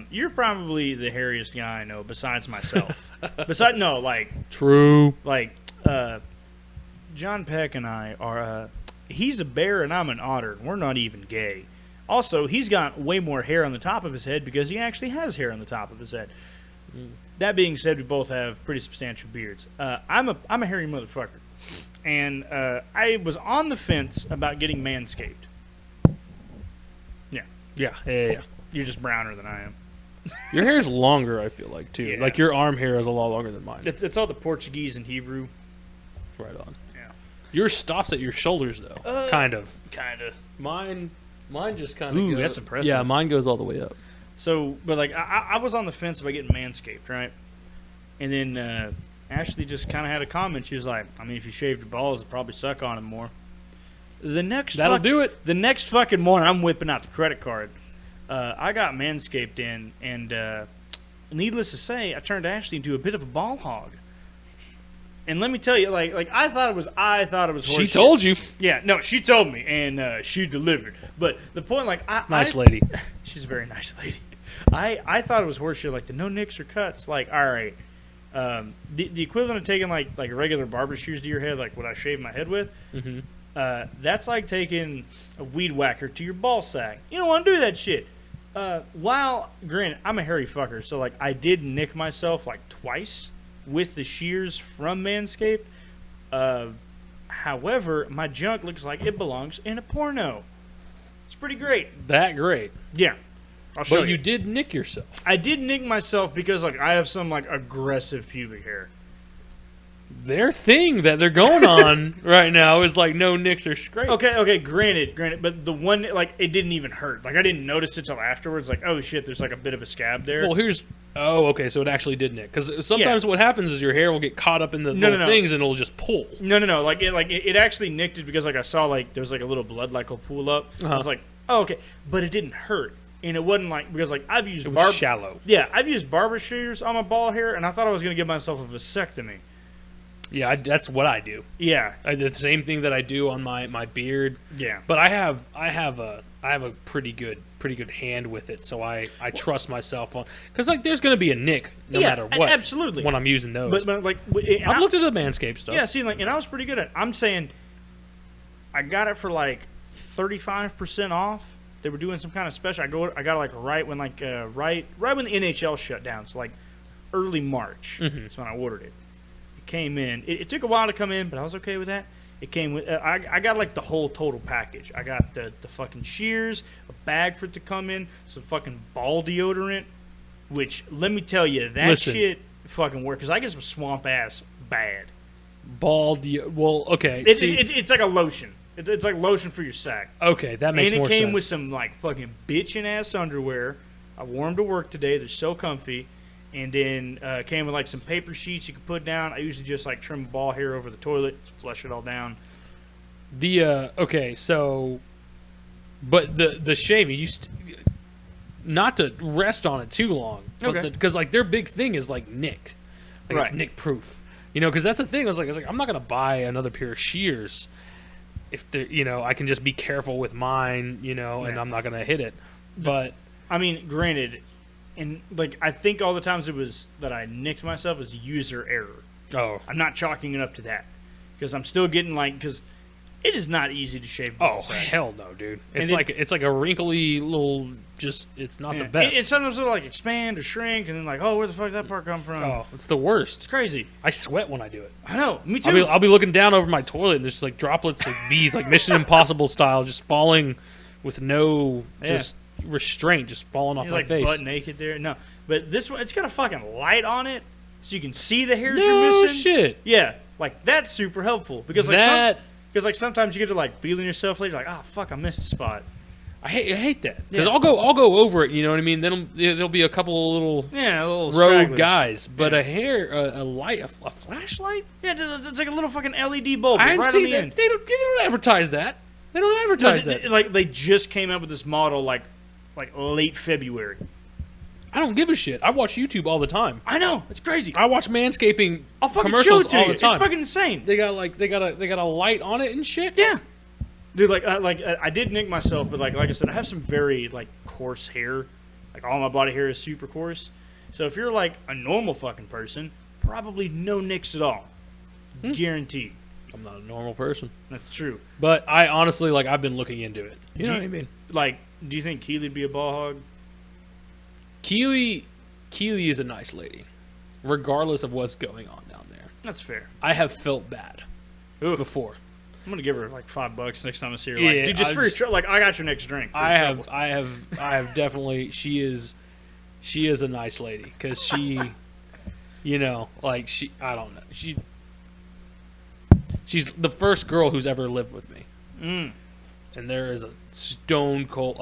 You're probably the hairiest guy I know besides myself. True. Like John Peck and I are. He's a bear and I'm an otter. We're not even gay. Also, he's got way more hair on the top of his head because he actually has hair on the top of his head. That being said, we both have pretty substantial beards. I'm a hairy motherfucker, and I was on the fence about getting manscaped. Yeah. You're just browner than I am. Your hair's longer, I feel like, too. Yeah. Like, your arm hair is a lot longer than mine. It's all the Portuguese and Hebrew. Right on. Yeah. Yours stops at your shoulders, though. Kind of. Mine just kind of Ooh, goes. that's impressive. Yeah, mine goes all the way up. So, but like, I was on the fence about getting manscaped, right? And then Ashley just kind of had a comment. She was like, I mean, if you shaved your balls, it'd probably suck on them more. That'll do it. The next fucking morning, I'm whipping out the credit card. I got manscaped in, and needless to say, I turned Ashley into a bit of a ball hog. And let me tell you, like I thought it was horseshit. She told you. Yeah, no, she told me, and she delivered. But the point, like, Nice lady. She's a very nice lady. I thought it was horseshit, like the no nicks or cuts. Like, all right, the equivalent of taking like regular barber shears to your head, like what I shave my head with. Mm-hmm. That's like taking a weed whacker to your ball sack. You don't want to do that shit. While, granted, I'm a hairy fucker, so like I did nick myself like twice with the shears from Manscaped. However, my junk looks like it belongs in a porno. It's pretty great. That great. Yeah. I'll show you. But you did nick yourself. I did nick myself because like I have some like aggressive pubic hair. Their thing that they're going on right now is like no nicks or scrapes. Okay, granted, but the one, like, it didn't even hurt. Like, I didn't notice it till afterwards, like, oh shit, there's like a bit of a scab there. Well, okay, so it actually did nick. Because sometimes what happens is your hair will get caught up in the little things and it'll just pull. No, like it actually nicked it because like I saw like there's like a little blood like will pool up. I was like, oh, okay, but it didn't hurt. And it wasn't like, because like I've used shallow. Yeah, I've used barber shears on my ball hair, and I thought I was going to give myself a vasectomy. Yeah, that's what I do. Yeah, I did the same thing that I do on my beard. Yeah, but I have a pretty good hand with it, so I trust myself on, because like there's gonna be a nick no matter what. Absolutely. When I'm using those, but like I've looked at the Manscaped stuff. Yeah, see, like, and I was pretty good at it. I'm saying I got it for like 35% off. They were doing some kind of special. I got it like right when when the NHL shut down, so like early March. That's when I ordered it. Came in. It took a while to come in, but I was okay with that. It came with. I got like the whole total package. I got the fucking shears, a bag for it to come in, some fucking ball deodorant, which let me tell you, shit fucking worked, because I get some swamp ass bad. Well, okay. It's like a lotion. It's like lotion for your sack. Okay, that makes more sense. And it came with some like fucking bitchin' ass underwear. I wore them to work today. They're so comfy. And then came with like some paper sheets you could put down. I usually just like trim ball hair over the toilet, just flush it all down. Okay, so, but the shaving, not to rest on it too long, because like their big thing is like nick, like it's nick proof, because that's the thing. I was like I'm not gonna buy another pair of shears if I can just be careful with mine, and I'm not gonna hit it. But I mean, granted. And, like, I think all the times it was that I nicked myself was user error. Oh. I'm not chalking it up to that. Because I'm still getting, like, because it is not easy to shave ball sack. Hell no, dude. It's like a wrinkly little, it's not the best. And sometimes it'll, like, expand or shrink, and then, like, oh, where the fuck did that part come from? Oh, it's the worst. It's crazy. I sweat when I do it. I know. Me too. I'll be looking down over my toilet, and there's, like, droplets of beads, like Mission Impossible style, just falling with no just restraint, just falling off He's my like face. butt naked there. No, but this one, it's got a fucking light on it, so you can see the hairs you're missing. No shit. Yeah, like that's super helpful because like sometimes you get to like feeling yourself later, like fuck, I missed a spot. I hate that because I'll go over it. You know what I mean? Then there'll be a couple of little rogue guys, but a light, a flashlight. Yeah, it's like a little fucking LED bulb I didn't right see on the that. end. They don't advertise that. They don't advertise that. Like they just came out with this model like late February. I don't give a shit. I watch YouTube all the time. I know, it's crazy. I watch manscaping I'll fucking commercials show it to all you. the time. It's fucking insane. They got a light on it and shit. Yeah. Dude, I did nick myself, but like I said, I have some very like coarse hair. Like all my body hair is super coarse. So if you're like a normal fucking person, probably no nicks at all. Guaranteed. I'm not a normal person. That's true. But I honestly I've been looking into it. You know what I mean? Like, do you think Keely'd be a ball hog? Keely is a nice lady, regardless of what's going on down there. That's fair. I have felt bad before. I'm gonna give her like $5 next time I see her. Yeah, Like, dude, just for your like, I got your next drink. I have definitely. She is a nice lady because she, you know, like I don't know. She's the first girl who's ever lived with me, and there is a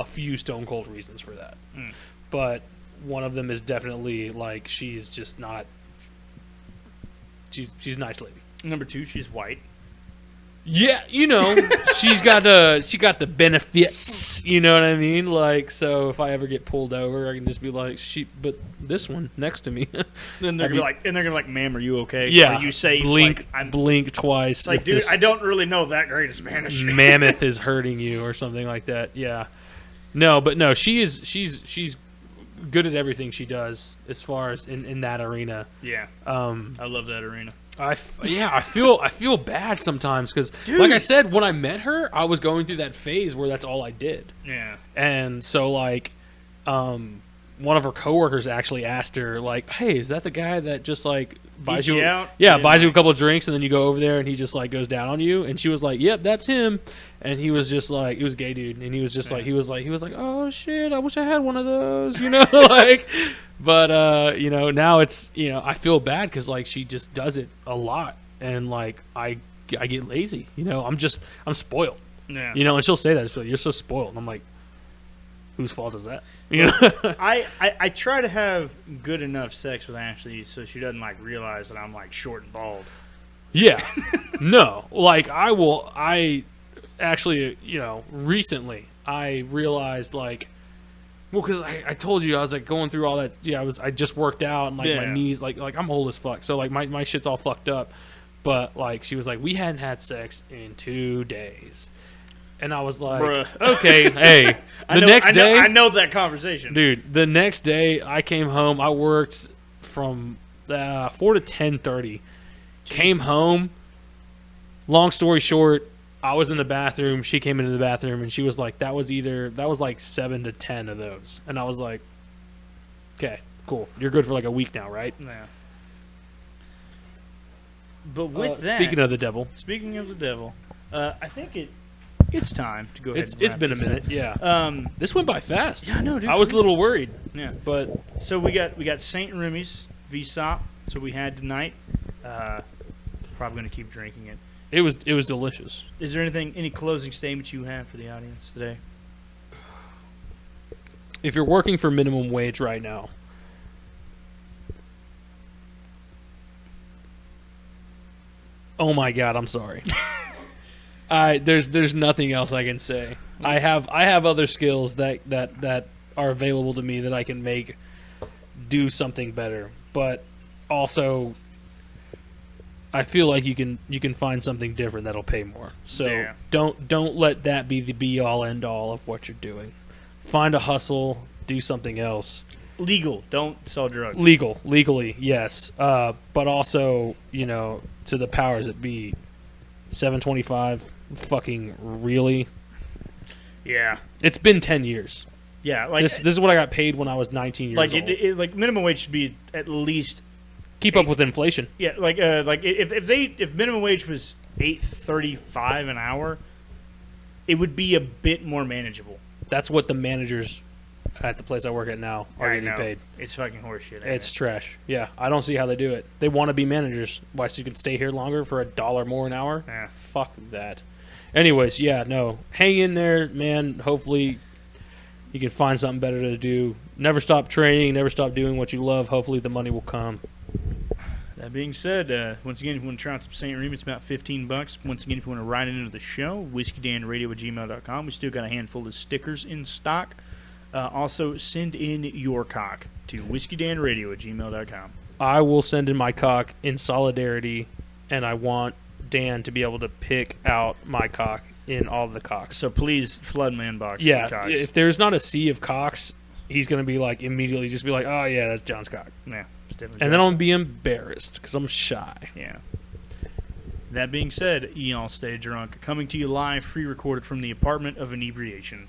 few stone cold reasons for that, but one of them is definitely like she's just not. She's a nice lady. Number 2, she's white. Yeah, you know, she got the benefits. You know what I mean? Like, so if I ever get pulled over, I can just be like, but this one next to me. Then they're gonna be like, "Ma'am, are you okay?" Yeah, or you say, blink, like, blink twice. Like, dude, I don't really know that great of Spanish. Mammoth is hurting you or something like that. Yeah, no, she's good at everything she does as far as in that arena. Yeah, I love that arena. I feel bad sometimes because, like I said, when I met her, I was going through that phase where that's all I did. Yeah, and so like, one of her coworkers actually asked her like, "Hey, is that the guy that just like buys you out? Yeah, buys you a couple of drinks and then you go over there and he just like goes down on you?" And she was like, "Yep, that's him." And he was just like, he was a gay dude, and he was just like, he was like, "Oh shit, I wish I had one of those," you know, like. But you know, now it's, you know, I feel bad because like she just does it a lot, and like I get lazy, you know. I'm spoiled, yeah. You know, and she'll say that, she'll like, "You're so spoiled," and I'm like, whose fault is that? You know, I try to have good enough sex with Ashley so she doesn't like realize that I'm like short and bald. Yeah, no, like I actually, you know, recently I realized like. Well, because I told you I was like going through all that. Yeah, I just worked out and like my knees, like I'm old as fuck. So like my shit's all fucked up. But like she was like, we hadn't had sex in 2 days, and I was like, bruh. Okay, hey. Next day, I know that conversation, dude. The next day, I came home. I worked from 4 to 10:30. Came home. Long story short. I was in the bathroom. She came into the bathroom, and she was like, that was like 7 to 10 of those. And I was like, okay, cool. You're good for like a week now, right? Yeah. But with that, speaking of the devil, I think it's time to go ahead. It's been a minute, up. Yeah. This went by fast. Yeah, no, dude. I was a little worried. Yeah, but so we got St. Remy's VSOP. So we had tonight. Probably gonna keep drinking it. It was delicious. Is there any closing statements you have for the audience today? If you're working for minimum wage right now, oh my God, I'm sorry. There's nothing else I can say. I have other skills that are available to me that I can do something better, but also. I feel like you can find something different that'll pay more. So don't let that be the be all end all of what you're doing. Find a hustle, do something else. Legal, don't sell drugs. Legally, yes. But also, you know, to the powers that be, $7.25. Fucking really? Yeah. It's been 10 years. Yeah, like this is what I got paid when I was 19 years old. Like minimum wage should be at least. Keep up with inflation. Yeah, like if minimum wage was $8.35 an hour, it would be a bit more manageable. That's what the managers at the place I work at now are getting paid. It's fucking horseshit. It's trash. Yeah, I don't see how they do it. They want to be managers. Why, so you can stay here longer for $1 more an hour? Yeah. Fuck that. Anyways, yeah, no. Hang in there, man. Hopefully you can find something better to do. Never stop training. Never stop doing what you love. Hopefully the money will come. That being said, once again, if you want to try out some St. Remy, it's about $15. Once again, if you want to write into the show, whiskydanradio@gmail.com. We still got a handful of stickers in stock. Also, send in your cock to whiskydanradio@gmail.com. I will send in my cock in solidarity, and I want Dan to be able to pick out my cock in all the cocks. So please flood my inbox. Yeah, cocks. if there's not a sea of cocks, he's going to be like, immediately just be like, oh yeah, that's John's cock. Yeah. And then I'm going to be embarrassed because I'm shy. Yeah. That being said, y'all stay drunk. Coming to you live, pre-recorded from the apartment of inebriation.